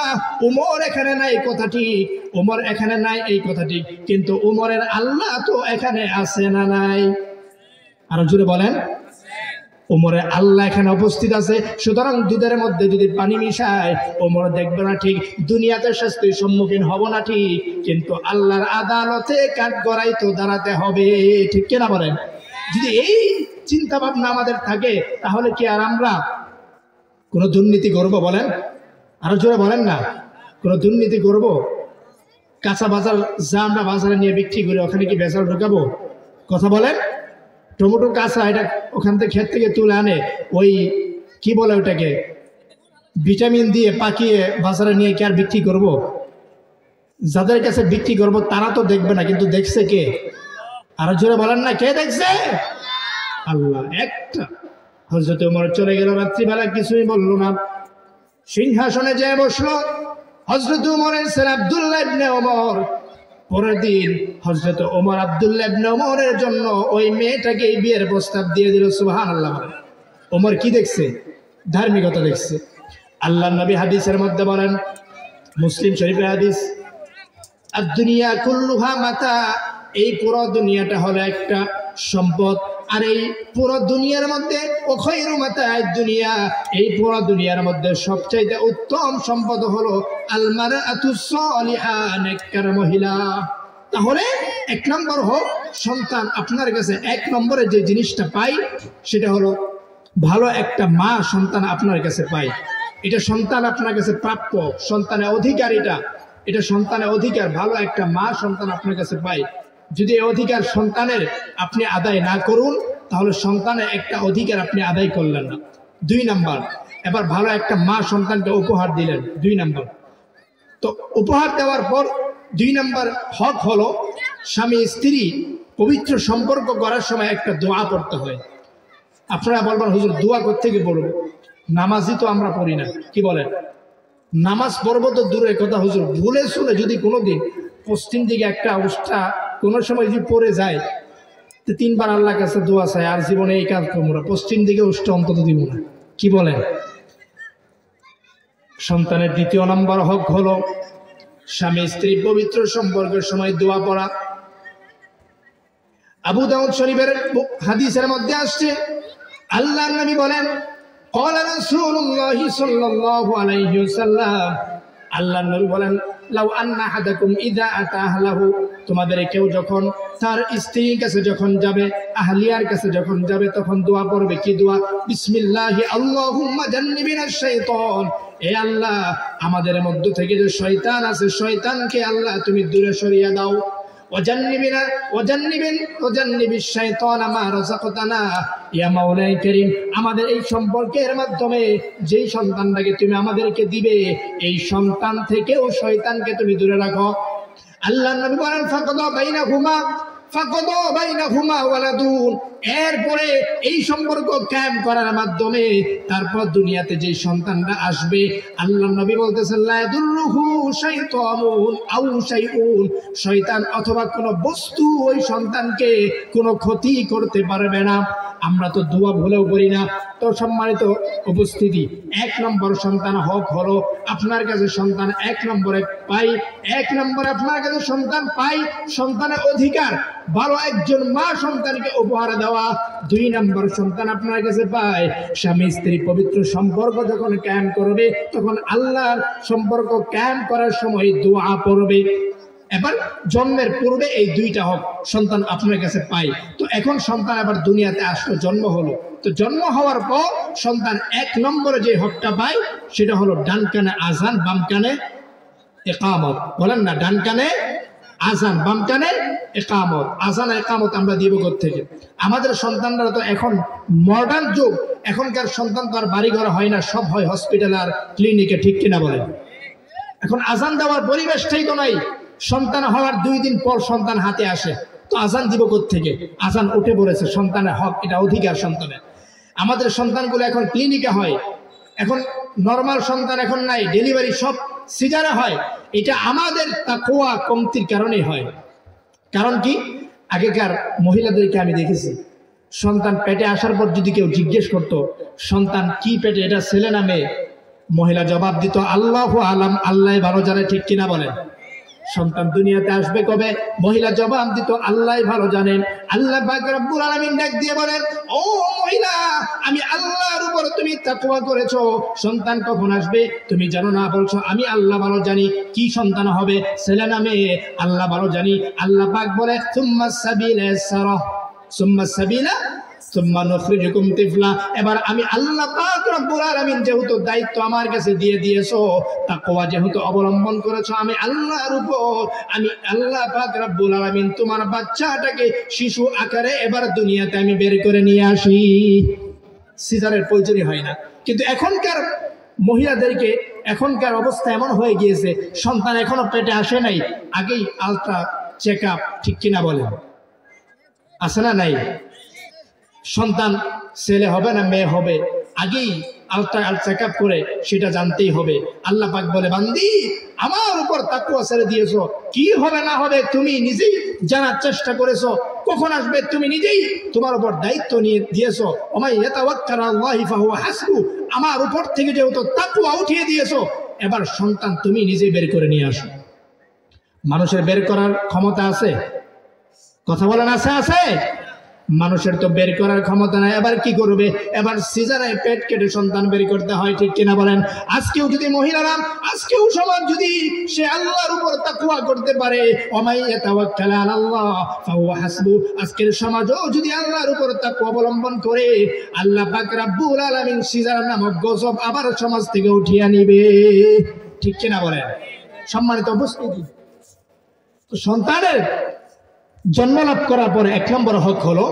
A: ওমর এখানে নাই কথা ঠিক, ওমর এখানে নাই এই কথা ঠিক, কিন্তু ওমরের আল্লাহ তো এখানে আছে না নাই? আরো জোরে বলেন। ওমরের আল্লাহ এখানে উপস্থিত আছে, সুতরাং দুধের মধ্যে যদি পানি মিশায় ওমর দেখবে না ঠিক, দুনিয়াতে শাস্তির সম্মুখীন হব না ঠিক, কিন্তু আল্লাহর আদালতে কাঠগড়াই তো দাঁড়াতে হবে। ঠিক কিনা বলেন? যদি এই চিন্তা ভাবনা আমাদের থাকে, তাহলে কি আর আমরা কোনো দুর্নীতি করবো? বলেন, আরো জোরে বলেন না, কোনো দুর্নীতি করবো? কাঁচা বাজার যা আমরা বাজারে নিয়ে বিক্রি করি, ওখানে কি ভেজাল ঢুকাবো? কথা বলেন। টমেটো কাঁচা, এটা ওখান থেকে ক্ষেত থেকে তুলে আনে, ওই কি বলে ওটাকে, ভিটামিন দিয়ে পাকিয়ে বাজারে নিয়ে কি আর বিক্রি করব? যাদের কাছে বিক্রি করব তারা তো দেখবে না, কিন্তু দেখছে কে? আরো জোরে বলেন না, কে দেখছে? আল্লাহ। একটা হযরত ওমর চলে গেল, রাত্রিবেলা কিছুই বললো না, সিংহাসনে যেয়ে বসলো। হযরত ওমরের ছেলে আব্দুল্লাহ ইবনে ওমর, পরের দিন হযরত ওমর আব্দুল্লাহ ইবনে ওমরের জন্য ওই মেয়েটাকে বিয়ের প্রস্তাব দিয়ে দিল। সুবহানাল্লাহ। ওমর কি দেখছে? ধার্মিকতা দেখছে। আল্লাহর নবী হাদিসের মধ্যে বলেন, মুসলিম শরীফের হাদিস, আদ-দুনিয়া কুল্লুহা মাতা, এই পুরো দুনিয়াটা হলো একটা সম্পদ, আর এই পুরো দুনিয়ার মধ্যে ও খায়রু মাতা'আদ দুনিয়া, এই পুরো দুনিয়ার মধ্যে সবচেয়ে উত্তম সম্পদ হলো আল মারআতুস সালিহা, নেককার মহিলা। তাহলে এক নম্বর হোক সন্তান, আপনার কাছে এক নম্বরে যে জিনিসটা পাই সেটা হলো ভালো একটা মা সন্তান আপনার কাছে পাই। এটা সন্তান আপনার কাছে প্রাপ্য, সন্তানের অধিকার, এটা সন্তানের অধিকার। ভালো একটা মা সন্তান আপনার কাছে পাই। যদি এই অধিকার সন্তানের আপনি আদায় না করুন, তাহলে সন্তানের একটা অধিকার আপনি আদায় করলেন না। 2 নাম্বার, এবার ভালো একটা মা সন্তানকে উপহার দিলেন। 2 নাম্বার। তো উপহার দেওয়ার পর 2 নাম্বার হক হলো স্বামী স্ত্রী পবিত্র সম্পর্ক করার সময় একটা দোয়া পড়তে হয়। আপনারা বলবেন, হুজুর দোয়া কোত্থেকে পড়ব? নামাজই তো আমরা পড়ি না। কি বলেন? নামাজ পড়বো তো দূরের কথা, হুজুর ভুলে শুনে যদি কোনোদিন পশ্চিম দিকে একটা উষ্ঠা কোনো সময় যদি পড়ে যায়, তো 3 বার আল্লাহর কাছে দোয়া চাই, আর জীবনে এই কাজ করবো না, পশ্চিম দিকে উষ্ঠা অন্তত দিব না। কি বলেন? সন্তানের 2 নম্বর হক হলো স্বামী স্ত্রী পবিত্র সম্পর্কের সময় দোয়া পড়া। আবু দাউদ শরীফের হাদিসের মধ্যে আসছে, আল্লাহর নবী বলেন, قال رسول الله صلى الله عليه وسلم, আল্লাহর নবী বলেন, লাউ আন্না আহাদাকুম ইযা আতা আহলাহু, তোমাদের কেউ যখন তার স্ত্রীর কাছে যখন যাবে, আহলিয়ার কাছে যখন যাবে, তখন দোয়া পড়বে। কি দোয়া? বিসমিল্লাহি আল্লাহুম্মা জান্নিবিনাশ শাইতান, এ আল্লাহ আমাদের মধ্য থেকে যে শয়তান আছে, শয়তানকে আল্লাহ তুমি দূরে সরিয়ে দাও। ওয়াজান্নিবিশ শাইতানা মা রাযাকতানা, ইয়া মাওলাই কারীম, আমাদের এই সম্পর্কের মাধ্যমে যেই সন্তানটাকে তুমি আমাদেরকে দিবে, এই সন্তান থেকেও শয়তানকে তুমি দূরে রাখো। আল্লাহর নবী বলেন, ফাকাদা বাইনাহুমা ফাকাদা বাইনাহুমা ওয়ালাদুন, এরপরে এই সম্পর্ক কায়েম করার মাধ্যমে তারপর দুনিয়াতে যে সন্তানরা আসবে, আল্লাহর নবী বলতেছেন লা ইয়াদুররুহু শাইতানুন আও শাইউন, শয়তান অথবা কোনো বস্তু ওই সন্তানকে কোনো ক্ষতি করতে পারবে না। আমরা তো দোয়া ভুলেও করি না। তো সম্মানিত উপস্থিতি, 1 নম্বর সন্তান হক হলো আপনার কাছে সন্তান 1 নম্বরে পাই, 1 নম্বরে আপনার কাছে সন্তান পাই, সন্তানের অধিকার ভালো একজন মা সন্তানকে উপহার দেওয়া। 2 নম্বর সন্তান আপনার কাছে পায় স্বামী স্ত্রী পবিত্র সম্পর্ক যখন কায়েম করবে তখন আল্লাহর সম্পর্ক কায়েম করার সময় দোয়া পড়বে। এবার জন্মের পূর্বে এই 2টা হক সন্তান আপনার কাছে পাই। তো এখন সন্তান আবার দুনিয়াতে আসলো, জন্ম হলো, তো জন্ম হওয়ার পর সন্তান 1 নম্বরে যে হকটা পায় সেটা হলো ডান কানে আজান, বাম কানে ইকামত। বলেন না, ডান কানে আজান, বাম কানে ইকামত। আজান ইকামত আমরা দিব কোত্থেকে? আমাদের সন্তানরা তো এখন মডার্ন যুগ, এখনকার সন্তান তো আর বাড়ি ঘর হয় না, সব হয় হসপিটাল আর ক্লিনিকে, ঠিক কিনা বলেন? এখন আজান দেওয়ার পরিবেশটাই তো নাই। সন্তান হওয়ার 2 দিন পর সন্তান হাতে আসে, তো আজান দিব কোত্থেকে? আজান উঠে পড়েছে, সন্তানের হক, এটা অধিকার সন্তানের। আমাদের সন্তানগুলো এখন ক্লিনিকে হয়, এখন নর্মাল সন্তান এখন নাই, ডেলিভারি সব সিজারে হয়। এটা আমাদের তাকওয়া কমতির কারণেই হয়। কারণ কি, আগেকার মহিলাদেরকে আমি দেখেছি, সন্তান পেটে আসার পর যদি কেউ জিজ্ঞেস করতো সন্তান কি পেটে, এটা ছেলে না মেয়ে, মহিলা জবাব দিত আল্লাহু আলাম, আল্লাহ ভালো জানে, ঠিক কিনা বলেন? সন্তান দুনিয়াতে আসবে কবে, মহিলা জবাব দিত আল্লাহ ভালো জানেন। আল্লাহ পাক রব্বুল আলামিন ডাক দিয়ে বলেন, ও মহিলা, আমি আল্লাহর উপর তুমি তাকওয়া করেছো, সন্তান কখন আসবে তুমি জানো না, বলছো আমি আল্লাহ ভালো জানি। কি সন্তান হবে, ছেলে না মেয়ে, আল্লাহ ভালো জানি। আল্লাহ পাক বলে সুম্মাস সাবিলা ইয়াসসারা, সুম্মাস সাবিলা সুম্মা নুখরিজুকুম তিফলা। এবার আমি আল্লাহ পাক রব্বুল আলামিন যেহেতু দায়িত্ব আমার কাছে দিয়ে দিয়েছো, তাকওয়া যেহেতু অবলম্বন করেছো আমি আল্লাহর উপর, আমি আল্লাহ পাক রব্বুল আলামিন তোমার বাচ্চাটাকে শিশু আকারে এবার দুনিয়াতে আমি বের করে নিয়ে আসি। সিজারের প্রয়োজনই হয় না। কিন্তু এখনকার মহিলাদেরকে, এখনকার অবস্থা এমন হয়ে গিয়েছে, সন্তান এখনো পেটে আসে নাই, আগেই আলট্রা চেক আপ, ঠিক কিনা বলেন? আছে না নাই? সন্তান ছেলে হবে না মেয়ে হবে, আগেই আলট্রা চেক আপ করে সেটা জানতেই হবে। আল্লাহ পাক বলে, বান্দি আমার উপর তাকওয়া ছেড়ে দিয়েছো, কি হবে না হবে তুমি নিজেই জানার চেষ্টা করেছো, কখন আসবে তুমি নিজেই তোমার উপর দায়িত্ব নিয়ে দিয়েছো। ওমাই ইয়াতাওয়াক্কাল আলাল্লাহি ফাহুয়া হাসবু, আমার উপর থেকে যেহেতু তাকওয়া উঠিয়ে দিয়েছো, এবার সন্তান তুমি নিজেই বের করে নিয়ে আসো। মানুষের বের করার ক্ষমতা আছে? কথা বলেন, আছে? আছে? মানুষের তো বের করার ক্ষমতা নাই, এবার কি করবে? এবার সিজারে পেট কেটে সন্তান বের করতে হয়, ঠিক কিনা বলেন? আজকেও যদি মহিলারা, আজকেও সমাজ যদি সে আল্লাহর উপর তাকওয়া করতে পারে, ওমাই ইয়াতাওয়াক্কাল আলাল্লাহ ফাহুয়া হাসবু, আজকের সমাজও যদি আল্লাহর উপর তাকওয়া অবলম্বন করে, আল্লাহ পাক রব্বুল আলামিন সিজার নামক গজব আবার সমাজ থেকে উঠিয়ে নিবে, ঠিক কিনা বলেন? সম্মানিত উপস্থিতি, সন্তানের জন্ম লাভ করার পরে 1 নম্বর হক হলো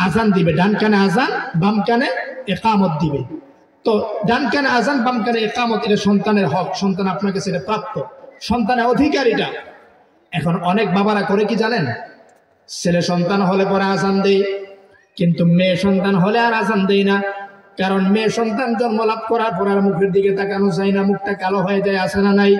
A: আজান দিবে, ডান কানে আজান, বাম কানে ইকামত দিবে। তো ডান কানে আজান, বাম কানে ইকামত, এটা সন্তানের হক, সন্তান আপনার কাছে এটা প্রাপ্ত, সন্তানের অধিকার এটা। এখন অনেক বাবারা করে কি জানেন, ছেলে সন্তান হলে পরে আজান দেয়, কিন্তু মেয়ে সন্তান হলে আর আজান দেয় না। কারণ মেয়ে সন্তান জন্ম লাভ করার পর আর মুখের দিকে তাকানো যায় না, মুখটা কালো হয়ে যায়, আছে না নাই?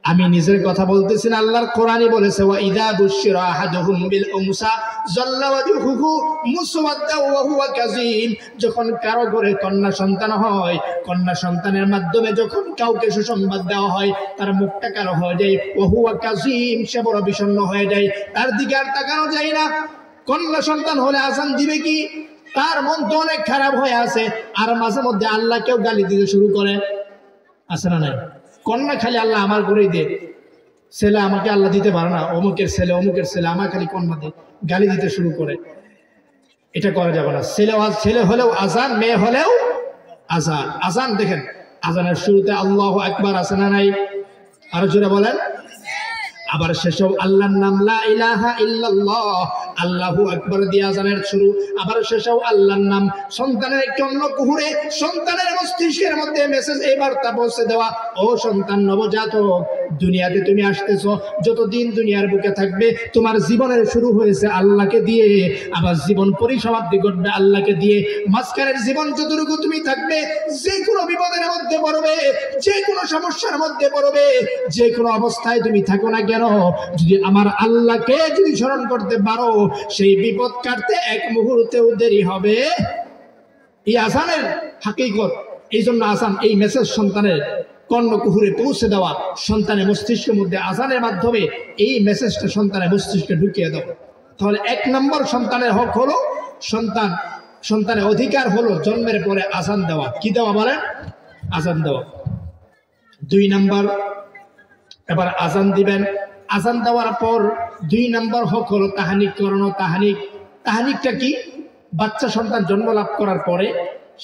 A: আমি নিজের কথা বলতেছি না, আল্লাহর কোরআনই বলেছে, ওয়া ইযা বুশিরা আহাদুহুম বিল উনসা যাল্লা ওয়াজহুহু মুসওয়াদ্দান ওয়া হুয়া কাযীম, যখন কারো ঘরে কন্যা সন্তান হয়, কন্যা সন্তানের মাধ্যমে যখন কাউকে সুসংবাদ দেওয়া হয়, তার মুখটা কালো হয়ে যায়, ওয়া হুয়া কাযীম, সে বড় বিষণ্ণ হয়ে যায়, তার দিকে আর তাকানো যায় না। কন্যা সন্তান হলে আজান দিবে কি, তার মন তো অনেক খারাপ হয়ে আছে, আর মাঝে মধ্যে আল্লাহকেও গালি দিতে শুরু করে, আছে না নাই? কন্যা খালি আল্লাহ আমার করেই দে, ছেলে আমাকে আল্লাহ দিতে পারে না, অমুকের ছেলে আমার খালি কন্যা দে, গালি দিতে শুরু করে। এটা করা যাবে না। ছেলে হলেও আজান, মেয়ে হলেও আজান। আজান দেখেন, আজানের শুরুতে আল্লাহু আকবার, আছে না নাই? আরো জোরে বলেন। আবার শেষেও আল্লাহর নাম, লা ইলাহা ইল্লাল্লাহ, আল্লাহু আকবার দিয়ে আজানের শুরু। আবার শেষেও আল্লাহর নাম। সন্তানের একটি অন্য কুহুরে সন্তানের মস্তিষ্কের মধ্যে মেসেজ, এই বার্তা পৌঁছে দেওয়া, ও সন্তান নবজাতক, দুনিয়াতে তুমি আসতেছো, যতদিন দুনিয়ার বুকে থাকবে তোমার জীবনের শুরু হয়েছে আল্লাহকে দিয়ে, আবার জীবন পরিসমাপ্তি ঘটবে আল্লাহকে দিয়ে। মাঝখানের জীবন যতটুকু তুমি থাকবে, যে কোনো বিপদের মধ্যে পড়বে, যে কোনো সমস্যার মধ্যে পড়বে, যে কোনো অবস্থায় তুমি থাকো না কেন, যদি আমার আল্লাহকে যদি স্মরণ করতে পারো, সেই বিপদ কাটতে এক মুহূর্তেও দেরি হবে। এই আযানের হাকিকত, এই জন্য আযান, এই মেসেজ সন্তানের কর্ণকুহুরে পৌঁছে দেওয়া, সন্তানের মস্তিষ্কের মধ্যে আযানের মাধ্যমে এই মেসেজটা সন্তানের মস্তিষ্কে ঢুকিয়ে দেওয়া। তাহলে 1 নম্বর সন্তানের হক হলো, সন্তানের অধিকার হলো জন্মের পরে আযান দেওয়া। কি দেওয়া বলেন? আযান দেওয়া। 2 নম্বর, এবার আযান দিবেন, আযান দেওয়ার পর 2 নম্বর হক হলো তাহানিক করানো। তাহানিকটা কি? বাচ্চা সন্তান জন্ম লাভ করার পরে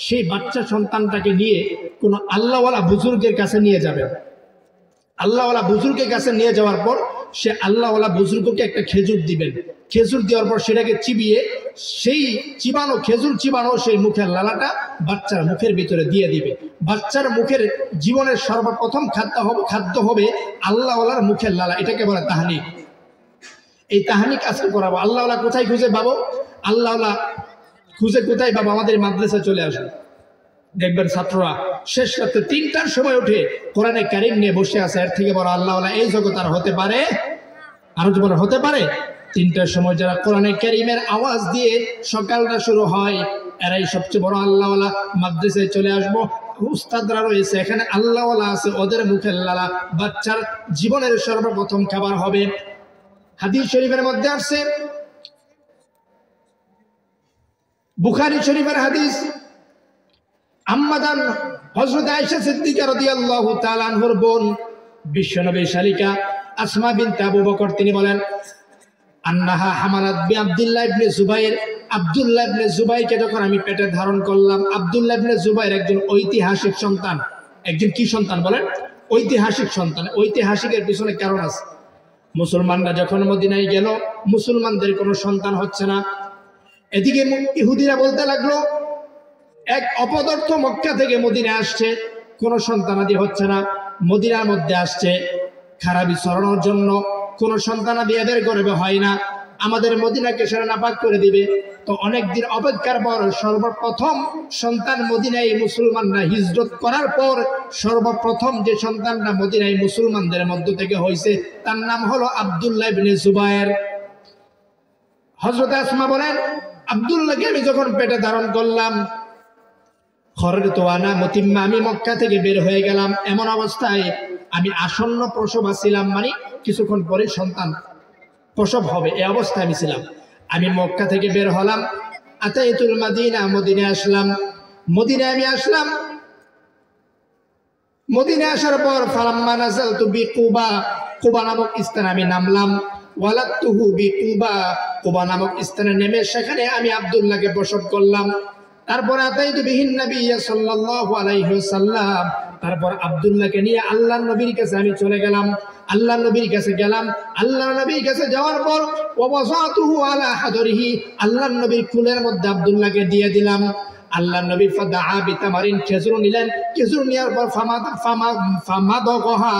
A: সেই বাচ্চা সন্তানটাকে নিয়ে কোনো আল্লাহওয়ালা বুজুর্গের কাছে নিয়ে যাবেন। আল্লাহওয়ালা বুজুর্গের কাছে নিয়ে যাওয়ার পর সে আল্লাহওয়ালা বুজুর্গকে একটা খেজুর দিবেন। খেজুর দেওয়ার পর সেটাকে চিবিয়ে, সেই চিবানো খেজুর চিবানো সেই মুখের লালাটা বাচ্চার মুখের ভিতরে দিয়ে দিবে। বাচ্চার মুখের জীবনের সর্বপ্রথম খাদ্য হবে আল্লাহওয়ালার মুখের লালা। এটাকে বলে তাহানিক। এই তাহানিক আজকে করাবো। আল্লাহওয়ালা কোথায় খুঁজে পাবো? আল্লাহওয়ালা খুঁজে কোথায় পাবো? আমাদের মাদ্রাসায় চলে আসবে, দেখবেন ছাত্ররা শেষ রাতে 3টার সময় উঠে কোরআনে কারীম নিয়ে বসে আছে। এর থেকে বড় আল্লাহওয়ালা এই জগৎ আর হতে পারে? আরো জীবন হতে পারে? 3টার সময় যারা কোরআনে কারীমের আওয়াজ দিয়ে সকালটা শুরু হয়, এরাই সবচেয়ে বড় আল্লাহওয়ালা। মাদ্রাসায় চলে আসবো, উস্তাদরা রয়েছে এখানে, আল্লাহওয়ালা আছে, ওদের মুখের লালা বাচ্চার জীবনের সর্বপ্রথম খাবার হবে। হাদিস শরীফের মধ্যে আসছে, বুখারী শরীফের হাদিস, আম্মাদান হযরত আয়েশা সিদ্দিকা রাদিয়াল্লাহু তাআলা আনহার বোন বিশ্বনবীর শালিকা আসমা বিনতে আবু বকর, তিনি বলেন, আন্নাহা হামালাত বি আব্দুল্লাহ ইবনে জুবাইর, আব্দুল্লাহ ইবনে জুবাইরকে যখন আমি পেটে ধারণ করলাম। আব্দুল্লাহ ইবনে জুবাইর একজন ঐতিহাসিক সন্তান। একজন কি সন্তান বলেন? ঐতিহাসিক সন্তান। ঐতিহাসিকের পিছনে কারণ আছে। মুসলমানরা যখন মদিনায় গেল, মুসলমানদের কোনো সন্তান হচ্ছে না। এদিকে ইহুদিরা বলতে লাগলো, এক অপদার্থ মক্কা থেকে মদিনায় আসছে, কোনো সন্তানাদি হচ্ছে না। মদিনার মধ্যে আসছে খারাপি ছড়ানোর জন্য, কোনো সন্তানাদি এদের গর্বে হয় না, আমাদের মদিনাকে সেরা নাপাক করে দিবে। তো অনেকদিন অপেক্ষার পর সর্বপ্রথম সন্তান মদিনায় মুসলমানরা হিজরত করার পর সর্বপ্রথম যে সন্তানরা মদিনায় মুসলমানদের মধ্য থেকে হয়েছে তার নাম হলো আব্দুল্লাহ ইবনে জুবায়ের। হযরত আসমা বলেন, আব্দুল্লাহকে আমি যখন পেটে ধারণ করলাম, খরজতু আনা মুতিম্মা, আমি মক্কা থেকে বের হয়ে গেলাম। এমন অবস্থায় আমি আসন্ন প্রসব ছিলাম, মানে কিছুক্ষণ পরে সন্তান প্রসব হবে, এই অবস্থায় আমি ছিলাম। আমি মক্কা থেকে বের হলাম, আতাইতুল মাদিনা, মদিনায় আসলাম। মদিনায় আমি আসলাম। মদিনায় আসার পর ফালাম্মা নাযালতু বিকুবা, কুবা নামক স্থানে আমি নামলাম। ওয়ালাদতুহু বিকুবা, কুবা নামক স্থানে নেমে সেখানে আমি আব্দুল্লাহকে প্রসব করলাম। তারপর আতাইতু বিহিন নবী সাল্লাল্লাহু আলাইহি ওয়াসাল্লাম, তারপর আব্দুল্লাহকে নিয়ে আল্লাহর নবীর কাছে আমি চলে গেলাম। আল্লাহর নবীর কাছে গেলাম। আল্লাহর নবীর কাছে যাওয়ার পর ওয়াসাতুহু আলা হাদরিহি, আল্লাহর নবীর কুলের মধ্যে আব্দুল্লাহকে দিয়ে দিলাম। আল্লাহর নবী ফাদআ বিতামারিন, খেজুর নিলেন। খেজুর নেওয়ার পর ফামাদাগহা,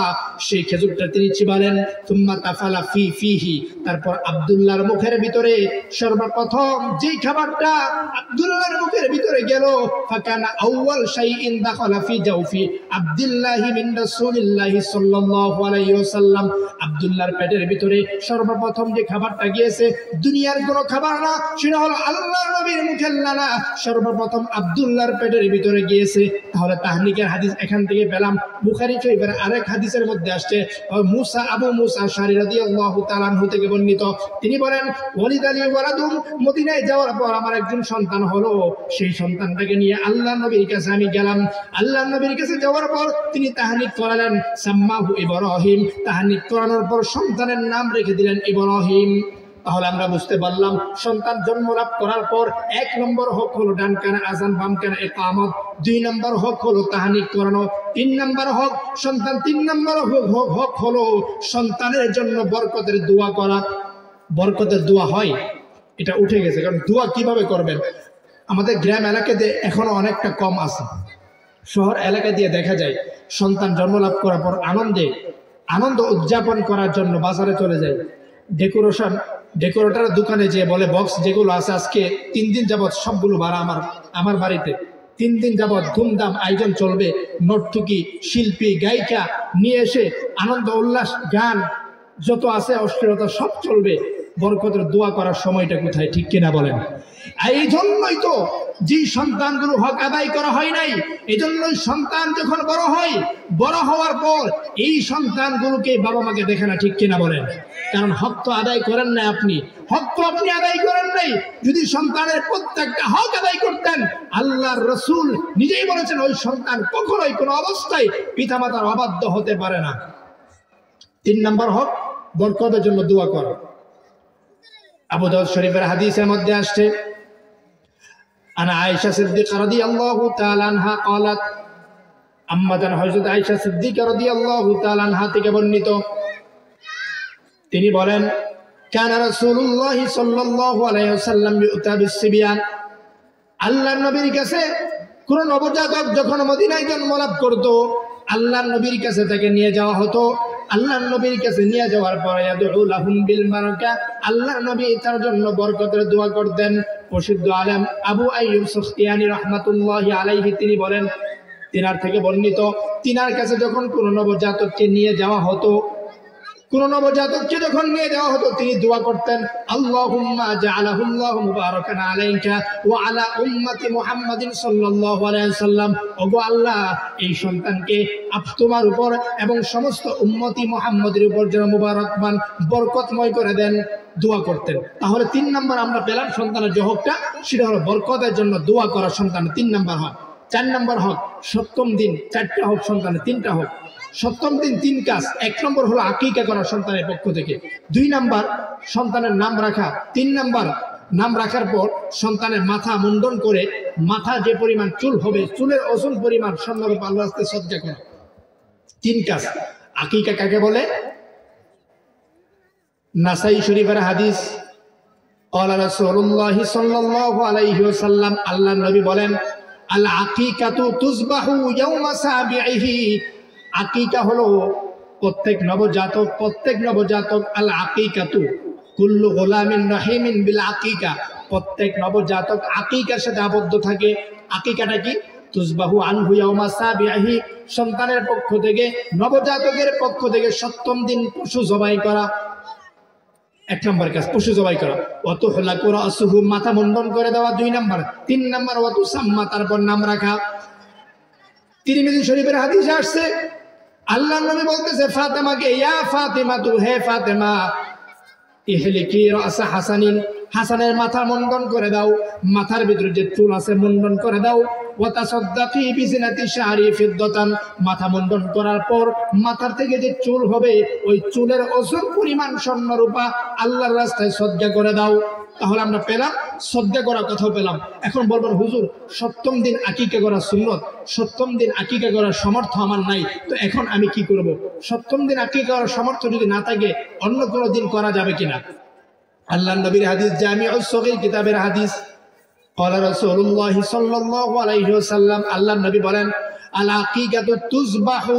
A: সেই খেজুরটা তিনি চিবালেন। সুম্মা তাফালা ফিহি, তারপর আব্দুল্লাহর মুখের ভিতরে সর্বপ্রথম যেই খাবারটা আব্দুল্লাহর মুখের ভিতরে গেল, ফাকানা আউয়াল শাইইন দাখালা ফি জাওফি আব্দুল্লাহি মিন রাসূলিল্লাহি সাল্লাল্লাহু আলাইহি ওয়াসাল্লাম, আব্দুল্লাহর পেটের ভিতরে সর্বপ্রথম যে খাবারটা গিয়েছে দুনিয়ার কোনো খাবার না, সেটা হলো আল্লাহর নবীর মুখের লালা, সর্বপ্রথম আব্দুল্লাহর পেটের ভিতরে গিয়েছে। তাহলে তাহনিকের হাদিস এখান থেকে পেলাম। বুখারী শরীফের আরেক হাদিসের মধ্যে আসছে, আবু মুসা আশআরী রাদিয়াল্লাহু তাআলা আনহু থেকে বর্ণিত, তিনি বলেন, ওয়ালিদালি ওয়ালাদুন, মদিনায় যাওয়ার পর আমার একজন সন্তান হলো। সেই সন্তানটাকে নিয়ে আল্লাহর নবীর কাছে আমি গেলাম। আল্লাহর নবীর কাছে যাওয়ার পর তিনি তাহনিক করালেন, সাম্মাহু ইব্রাহিম, তাহনিক করানোর পর সন্তানের নাম রেখে দিলেন ইব্রাহিম। তাহলে আমরা বুঝতে পারলাম সন্তান জন্ম লাভ করার পর 1 নম্বর হক হলো ডান কানে আযান, বাম কানে ইকামত। 2 নম্বর হক হলো তাহনিক করানো। 3 নম্বর হক সন্তান, 3 নম্বর হক হলো সন্তানের জন্য বরকতের দোয়া করা। বরকতের দোয়া হয়, এটা উঠে গেছে। কারণ দোয়া কিভাবে করবেন, আমাদের গ্রাম এলাকাতে এখনো অনেকটা কম আছে। শহর এলাকা দিয়ে দেখা যায় সন্তান জন্ম লাভ করার পর আনন্দে আনন্দ উদযাপন করার জন্য বাজারে চলে যায়, ডেকোরেটর দোকানে যেয়ে বলে বক্স যেগুলো আছে আজকে 3 দিন যাবৎ সবগুলো ভাড়া আমার বাড়িতে, 3 দিন যাবৎ ধুমধাম আয়োজন চলবে, নর্তকী শিল্পী গায়িকা নিয়ে এসে আনন্দ উল্লাস গান যত আছে অশ্লীলতা সব চলবে। বরকতের দোয়া করার সময়টা কোথায়, ঠিক কিনা বলেন? এই জন্যই তো যে সন্তানগুলো হক আদায় করা হয় নাই, এই জন্যই সন্তান যখন বড় হয়, বড় হওয়ার পর এই সন্তানগুলোকে বাবা মাকে দেখে না, ঠিক কিনা বলেন? কারণ হক তো আদায় করেন না, আপনি হক তো আপনি আদায় করেন নাই। যদি সন্তানের প্রত্যেকটা হক আদায় করতেন, আল্লাহর রাসূল নিজেই বলেছেন ওই সন্তান কখনোই কোনো অবস্থায় পিতামাতার অবাধ্য হতে পারে না। 3 নম্বর হক, বরকতের জন্য দোয়া করা। আবু দাউদ শরীফের হাদিসের মধ্যে আসছে, আনা আয়েশা সিদ্দিকা রাদিয়াল্লাহু তাআলা আনহা قالت, আম্মা জান হযরত আয়েশা সিদ্দিকা রাদিয়াল্লাহু তাআলা আনহা থেকে বর্ণিত, তিনি বলেন, কানা রাসূলুল্লাহ সাল্লাল্লাহু আলাইহি ওয়াসাল্লাম ইউতা বিসসিবিয়ান, আল্লাহর নবীর কাছে কোন নবজাতক যখন মদিনায় জন্মলাভ করত, আল্লাহর নবীর কাছে তাকে নিয়ে যাওয়া হতো। আল্লাহর নবীর কাছে নিয়ে যাওয়ার পরে ইয়াদউ লাহুম বিল বারাকা, আল্লাহর নবী তার জন্য বরকতের দোয়া করতেন। প্রসিদ্ধ আলেম আবু আইয়ুব সুখতিয়ানী রাহমাতুল্লাহি আলাইহি তিনি বলেন, তিনার থেকে বর্ণিত, তিনার কাছে যখন কোন নবজাতককে নিয়ে যাওয়া হতো, তিনি দোয়া করতেন, আল্লাহুম্মা জাআলাহুল্লাহু মুবারাকান আলাইকা ওয়া আলা উম্মতি মুহাম্মাদিন সাল্লাল্লাহু আলাইহি ওয়াসাল্লাম, ওগো আল্লাহ এই সন্তানকে তোমার উপর এবং সমস্ত উম্মতি মুহাম্মাদের উপর যেন মুবারকমান বরকতময় করে দেন, দোয়া করতেন। তাহলে 3 নম্বর আমরা পেলাম সন্তানের যে হকটা, সেটা হলো বরকতের জন্য দোয়া করা সন্তানের 3 নম্বর হক। 4 নম্বর হক, 7ম দিন 4টা হক, সন্তানের 3টা হক। 7ম দিন 3 কাজ। 1 নম্বর হলো আকিকা করা সন্তানের পক্ষ থেকে, 2 নম্বর সন্তানের নাম রাখা, 3 নম্বর নাম রাখার পর সন্তানের মাথা মুন্ডন করে মাথা যে পরিমাণ চুল হবে, চুলের ওজন পরিমাণ স্বর্ণরূপ আল্লাহর কাছে সদকা করা। 3 কাজ। আকিকা কাকে বলে? নাসাই শরীফের হাদিস, ক্বালা রাসূলুল্লাহ সাল্লাল্লাহু আলাইহি ওয়াসাল্লাম, আল্লাহর নবী বলেন, আল আকিকাতু তুযবাহু ইয়াওমা সাবিহি, আকিকা হলো প্রত্যেক নবজাতক আল আকিকাতু কুল্লু গোলামিন রহিমিন বিল আকিকা, প্রত্যেক নবজাতক আকিকার সাথে আবদ্ধ থাকে। আকিকাটা কি? তুযবাহু আনহু ইয়াওমা সাবিহি, সন্তানের পক্ষ থেকে, নবজাতকের পক্ষ থেকে 7ম দিন পশু জবাই করা। 1 নম্বর কাজ পশু জবাই করা। ওয়াতু হলাকু রাসুহু, মাথা মুন্ডন করে দেওয়া 2 নম্বর। 3 নম্বর ওয়াতু সাম্মা, তারপর নাম রাখা। তিরমিজি শরীফের হাদিসে আসছে, আল্লাহর নবী বলতেছে ফাতেমাকে, ইয়া ফাতিমা তু, হে ফাতেমা, ইহলিকি রাস হাসানিন, হাসানের মাথা মুন্ডন করে দাও, মাথার ভিতরে যে চুল আছে মুন্ডন করে দাও। ওয়া তাসাদদাকি বিজিনাতি শারি ফিদ্দাতান, মাথা মুন্ডন করার পর মাথার থেকে যে চুল হবে ওই চুলের ওজন পরিমাণ স্বর্ণ রূপা আল্লাহর রাস্তায় সদকা করে দাও। তাহলে আমরা পেলাম সদকা করার কথাও পেলাম। এখন বলবেন হুজুর 7ম দিন আকিকা করা সুন্নত, 7ম দিন আকিকা করার সামর্থ্য আমার নাই, তো এখন আমি কি করব? 7ম দিন আকিকা করার সামর্থ্য যদি না থাকে অন্য কোনো দিন করা যাবে কিনা? আল্লাহর নবীর হাদিস, জামিউস সগীর কিতাবের হাদিস, ক্বালা রাসূলুল্লাহ সাল্লাল্লাহু আলাইহি ওয়াসাল্লাম, আল্লাহর নবী বলেন, আল আকিকাতু তুযবাহু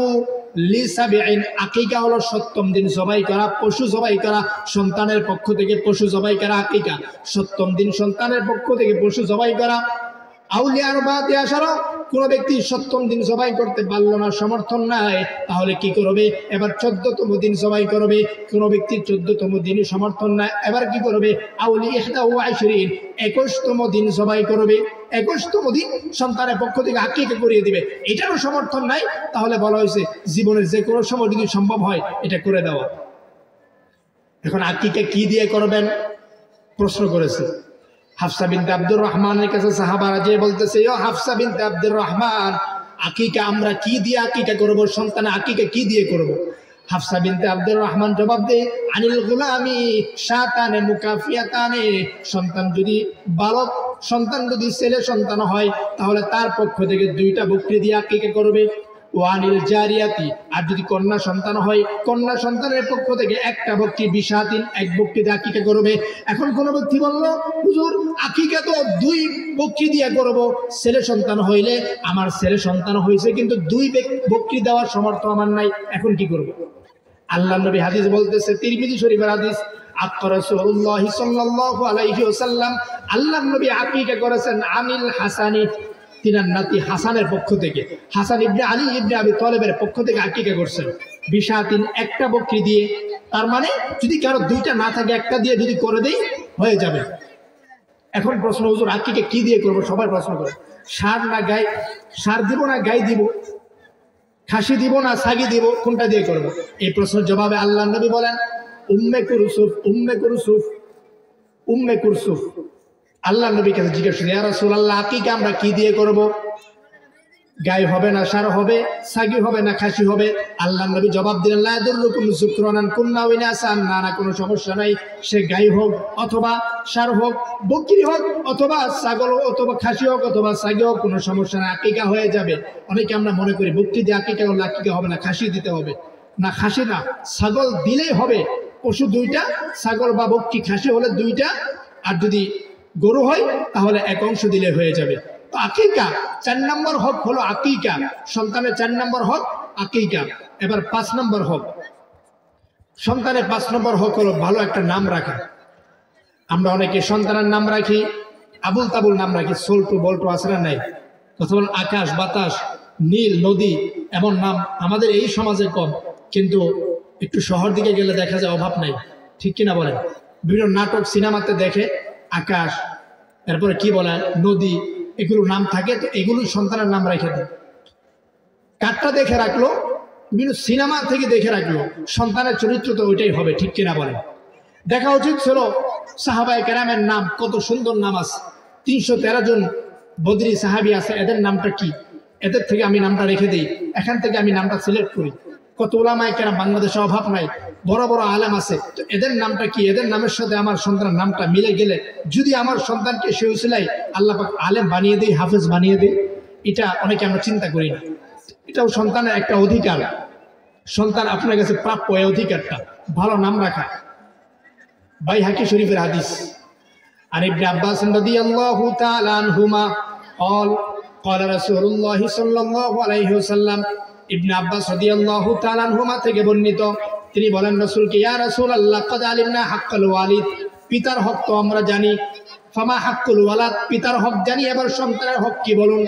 A: লিসাবিন, আকিকা হলো 7ম দিন জবাই করা, পশু জবাই করা, সন্তানের পক্ষ থেকে পশু জবাই করা আকিকা। 7ম দিন সন্তানের পক্ষ থেকে পশু জবাই করা। আউলিয়া আরবাতে আশারা, কোন ব্যক্তি 7ম দিন জবাই করতে পারল না, সমর্থন নাই, তাহলে কি করবে? এবার 14তম দিন জবাই করবে। কোন ব্যক্তির 14তম দিনই সমর্থন নাই, এবার কি করবে? আউলি 21, 21তম দিন জবাই করবে। 21তম দিন সন্তানের পক্ষ থেকে আকিকা করিয়ে দিবে। এটারও সমর্থন নাই, তাহলে বলা হয়েছে জীবনের যে কোনো সময় যদি সম্ভব হয় এটা করে দেওয়া। এখন আকিকা কি দিয়ে করবেন প্রশ্ন করেছে। হাফসা বিনতে আব্দুর রহমানের কাছে সাহাবারা যে বলতেছে, ও হাফসা বিনতে আব্দুর রহমান, আকিকা আমরা কি দিয়ে আকিকা করব? সন্তানে আকিকা কি দিয়ে করব? হাফসা বিনতে আব্দুর রহমান জবাব দেয়, আনিল গুলামি শাতানে মুকাফিয়াতানে, সন্তান যদি ছেলে সন্তান হয় তাহলে তার পক্ষ থেকে 2টা বকরি দিয়ে আকিকা করবে। ওয়ানিল জারিয়াতি, আর যদি কন্যা সন্তান হয় কন্যা সন্তানের পক্ষ থেকে 1টা বকরি, বিশাতিন 1 বকরি দিয়ে আকিকা করবে। এখন কোন ব্যক্তি বলল, হুজুর আকিকা তো 2 বকরি দিয়ে করব, ছেলে সন্তান হইলে আমার ছেলে সন্তান হয়েছে কিন্তু 2 বকরি দেওয়ার সামর্থ্য আমার নাই, এখন কি করব? আল্লাহ নবী হাদিস বলতেছে, তিরমিজি শরীফের হাদিস, আক্কা রাসূলুল্লাহ সাল্লাল্লাহু আলাইহি ওয়াসাল্লাম, আল্লাহ নবী আকীকা করেছেন আনিল হাসানি, তিনার নাতি হাসানের পক্ষ থেকে, হাসান ইবনে আলী ইবনে আবি তালেবের পক্ষ থেকে আকীকা করছেন বিশাতিন, একটা বকরি দিয়ে। তার মানে যদি কারো দুইটা না থাকে একটা দিয়ে যদি করে দেই হয়ে যাবে। এখন প্রশ্ন, হুজুর আকীকা কি দিয়ে করব? সবাই প্রশ্ন করে, সার না গাই, সার দিব না গাই দিব, খাসি দিব না ছাগি দিব, কোনটা দিয়ে করব? এই প্রশ্নের জবাবে আল্লাহ নবী বলেন, উম্মে কুরসুফ, উম্মে কুরসুফ, উম্মে কুরসুফ। আল্লাহ নবী কাছে জিজ্ঞেস করলেন, ইয়া রাসূলুল্লাহ আকীকা আমরা কি দিয়ে করব? গাই হবে না সার হবে, ছাগি হবে না খাসি হবে? আল্লাহ নবী জবাব দিলেন, লা ইয়াদুররুকুম যুকরানান কুন্না ওয়া ইনাসান, না না কোনো সমস্যা নাই, সে গাই হোক অথবা সার হোক, বকরি হোক অথবা ছাগল হোক অথবা খাসি হোক অথবা ছাগি হোক, কোনো সমস্যা নাই, আকীকা হয়ে যাবে। অনেকে আমরা মনে করি বকরি দিয়ে আকীকা হলে আকীকা হবে না, খাসি দিতে হবে। না, খাসি না, ছাগল দিলেই হবে। পশু দুইটা, ছাগল বা বকরি, খাসি হলে দুইটা, আর যদি গরু হয় তাহলে এক অংশ দিলে হয়ে যাবে। তো আকীকা 4 নম্বর হক হলো আকীকা, সন্তানের 4 নম্বর হক আকীকা। এবার 5 নম্বর হক, সন্তানের 5 নম্বর হক হলো ভালো একটা নাম রাখা। আমরা অনেকে সন্তানের নাম রাখি আবুল তাবুল নাম রাখি, সল্টু বল্টু আছে না নাই? কথা বলেন, আকাশ বাতাস নীল নদী, এমন নাম আমাদের এই সমাজে কম, কিন্তু একটু শহর দিকে গেলে দেখা যায় অভাব নাই, ঠিক কিনা বলেন? বিভিন্ন নাটক সিনেমাতে দেখে আকাশ, এরপরে কি বলে নদী, এগুলো নাম থাকে, তো এগুলো সন্তানের নাম রেখে দেয়। কাঠটা দেখে রাখলো, বিভিন্ন সিনেমা থেকে দেখে রাখলো, সন্তানের চরিত্র তো ওইটাই হবে, ঠিক কিনা বলেন? দেখা উচিত ছিল সাহাবায়ে কেরামের নাম, কত সুন্দর নাম আছে, 313 জন বদরি সাহাবী আছে, এদের নামটা কি, এদের থেকে আমি নামটা রেখে দিই, এখান থেকে আমি নামটা সিলেক্ট করি। কত উলামায়ে কেরাম, বাংলাদেশে অভাব নাই, বড় বড় আলেম আছে, তো এদের নামটা কি, এদের নামের সাথে আমার সন্তানের নামটা মিলে গেলে যদি আমার সন্তানকে সে উসিলায় আল্লাহ পাক আলেম বানিয়ে দেই, হাফেজ বানিয়ে দেই, এটা অনেকে আমরা চিন্তা করি না। এটাও সন্তানের একটা অধিকার, সন্তান আপনার কাছে প্রাপ্য এই অধিকারটা, ভালো নাম রাখা। বাইহাকি শরীফের হাদিস, আর ইবনে আব্বাস রাদিয়াল্লাহু তাআলা আনহুমা قال قال رسول الله صلى الله عليه وسلم, ইবনে আব্বাস রাদিয়াল্লাহু তাআলা আনহুমা থেকে বর্ণিত, তিনি বলেন রাসূলকে, ইয়া রাসূলুল্লাহ ক্বাদ আলিমনা হাক্কাল ওয়ালিদ, পিতার হক তো আমরা জানি, ফামা হাক্কুল ওয়ালাদ, পিতার হক জানি, এবার সন্তানের হক কি বলুন?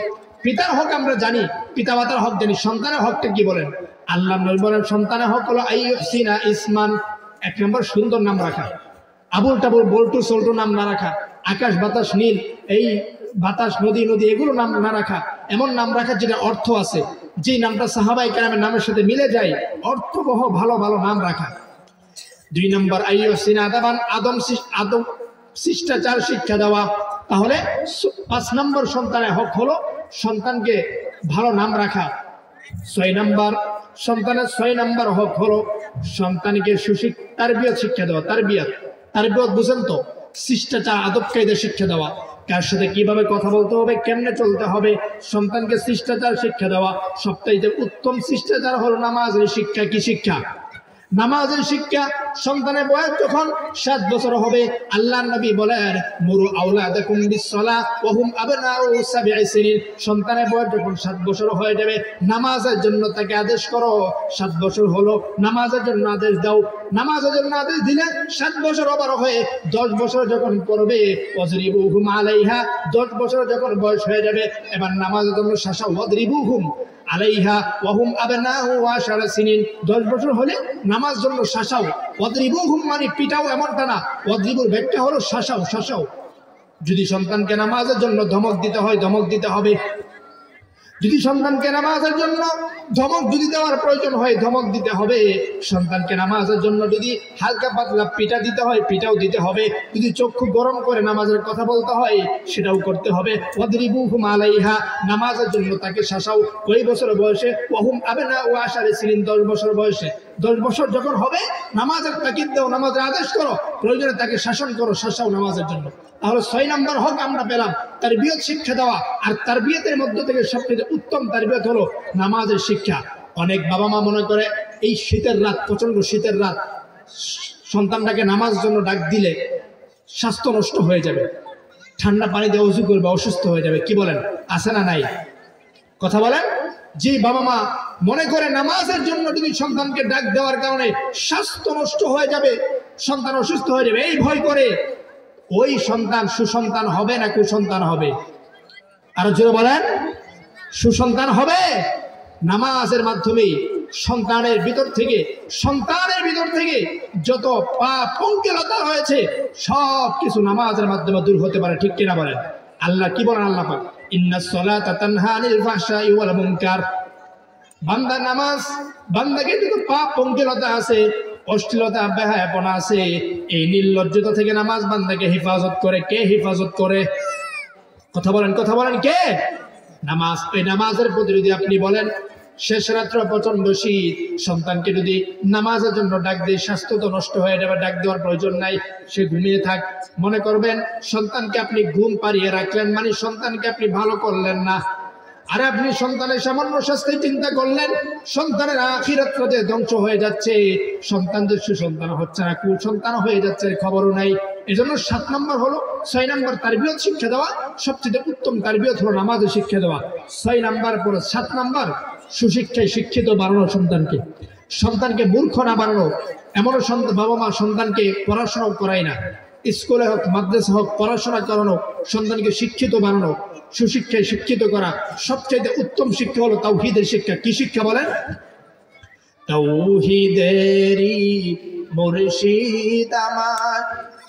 A: পিতার হক আমরা জানি, পিতামাতার হক জানি, সন্তানের হকটা কি বলেন? আল্লাহ নবী বলেন, সন্তানের হক হলো আইয়ুহসিনা ইসমান, 1 নম্বর সুন্দর নাম রাখা, আবুল টাবুল বল্টু সল্টু নাম না রাখা, আকাশ বাতাস নীল, এই বাতাস নদী নদী এগুলো নাম না রাখা, এমন নাম রাখা যেটা অর্থ আছে, যে নামটা সাহাবায়ে কেরামের নামের সাথে মিলে যায়, অর্থবহ ভালো ভালো নাম রাখা। 2 নম্বর আইয়ুহসিনা আদাবান, আদম শিষ্টাচার শিক্ষা দেওয়া। তাহলে 5 নম্বর সন্তানের হক হলো সন্তানকে ভালো নাম রাখা। 6 নম্বর সন্তানের 6 নম্বর হক হলো সন্তানকে তারবিয়ত শিক্ষা দেওয়া। তারবিয়ত বুঝেন তো? শিষ্টাচার আদব কায়দা শিক্ষা দেওয়া, কার সাথে কিভাবে কথা বলতে হবে, কেমনে চলতে হবে, সন্তানকে শিষ্টাচার শিক্ষা দেওয়া। সবচাইতে উত্তম শিষ্টাচার হলো নামাজের শিক্ষা। কি শিক্ষা? নামাজের শিক্ষা। সন্তানের বয়স যখন 7 বছর হবে, আল্লাহর নবী বলেন, মুরু আওলাদাকুম বিসসালাহ ওয়া হুম আবনাউ 7 সিনিন, সন্তানের বয়স যখন 7 বছর হয়ে যাবে, নামাজের জন্য তাকে আদেশ করো। 7 বছর হলো, নামাজের জন্য আদেশ দাও। নামাজের জন্য আদেশ দিলে 7 বছর ওভার হয়ে 10 বছর যখন পড়বে, ওয়াজরিবুহুম আলাইহা, 10 বছর যখন বয়স হয়ে যাবে, এবার নামাজের জন্য শাসাও, ওয়াজরিবুহুম আলাইহা ওয়া হুম আবনাউ 10 সিনিন, 10 বছর হলে নামাজ জন্য শাসাও। ওয়াদরিবুহুম মানে পিটাও, এমনটা না, ওয়াদরিবুর ব্যাখ্যা হলো শাসাও। যদি সন্তানকে নামাজের জন্য ধমক দিতে হয়, ধমক দিতে হবে। যদি সন্তানকে নামাজের জন্য ধমক যদি দেওয়ার প্রয়োজন হয়, ধমক দিতে হবে। সন্তানকে নামাজের জন্য যদি হালকা পাতলা পিটা দিতে হয়, পিটাও দিতে হবে। যদি চক্ষু গরম করে নামাজের কথা বলতে হয়, সেটাও করতে হবে। ওয়াদরিবুহুম আলাইহা, নামাজের জন্য তাকে শাসাও। কয় বছর বয়সে? ওয়াহুম আবনাউ 10 সিনিন, 10 বছর বয়সে। 10 বছর যখন হবে, নামাজের তাকিদ দাও, নামাজের আদেশ করো, প্রয়োজনে তাকে শাসন করো, শাসাও নামাজের জন্য। তাহলে 6 নম্বর হক আমরা পেলাম, তারবিয়ত শিক্ষা দেওয়া। আর তারবিয়তের মধ্য থেকে সবচেয়ে উত্তম তারবিয়ত হলো নামাজের শিক্ষা। অনেক বাবা মা মনে করে এই শীতের রাত, প্রচন্ড শীতের রাত, সন্তানটাকে নামাজ জন্য ডাক দিলে স্বাস্থ্য নষ্ট হয়ে যাবে, ঠান্ডা পানি দিয়ে ওযু করবে, অসুস্থ হয়ে যাবে। কি বলেন? আছে না নাই? কথা বলেন। যে বাবা মা মনে করে নামাজের জন্য যদি সন্তানকে ডাক দেওয়ার কারণে স্বাস্থ্য নষ্ট হয়ে যাবে, সন্তান অসুস্থ হয়ে যাবে, এই ভয় করে, ওই সন্তান সুসন্তান হবে না কুসন্তান হবে? আরো জোরে বলেন, সুসন্তান হবে। নামাজের মাধ্যমে সন্তানের ভিতর থেকে যত পাপ পঙ্কিলতা রয়েছে সব কিছু নামাজের মাধ্যমে দূর হতে পারে, ঠিক কিনা বলেন? আল্লাহ কি বলেন? আল্লাহ পাক ইন্নাস সালাতা তানহা আনিল ফাহশাই ওয়াল মুনকার। বান্দা নামাজ, বান্দাকে যত পাপ পঙ্কিলতা আছে, অশ্লীলতা বেহায়াপনা আছে, এই নির্লজ্জতা থেকে নামাজ বান্দাকে হেফাজত করে। কে হেফাজত করে? কথা বলেন কে? নামাজ। এই নামাজের প্রতি যদি আপনি বলেন শেষ রাত্র প্রচন্ড শীত, সন্তানকে যদি নামাজের জন্য ডাক দিয়ে স্বাস্থ্য তো নষ্ট হয়ে যাবে, ডাক দেওয়ার প্রয়োজন নাই, সে ঘুমিয়ে থাক। মনে করবেন সন্তানকে আপনি ঘুম পাড়িয়ে রাখলেন, মানে সন্তানকে আপনি ভালো করলেন না। আর আপনি সন্তানের সামান্য শাস্তি চিন্তা করলেন, সন্তানের আখিরাতটা যে ধ্বংস হয়ে যাচ্ছে, সন্তানদের সুসন্তান হচ্ছে না, কুসন্তান হয়ে যাচ্ছে, খবরও নাই। এজন্য 7 নম্বর হলো, 6 নম্বর তারবিয়ত শিক্ষা দেওয়া। সবচেয়ে উত্তম তারবিয়ত হলো নামাজে শিক্ষা দেওয়া। 6 নম্বর পরে 7 নম্বর সুশিক্ষায় শিক্ষিত বানানো সন্তানকে মূর্খ না বানানো। এমন বাবা মা সন্তানকে পড়াশোনা করায় না, স্কুলে হোক মাদ্রাসা হোক পড়াশোনা করানো, সন্তানকে শিক্ষিত বানানো, সুশিক্ষায় শিক্ষিত করা। সবচেয়ে উত্তম শিক্ষা হলো তাওহীদের শিক্ষা। কি শিক্ষা বলেন? তাওহীদেরই মুর্শিদ আমার,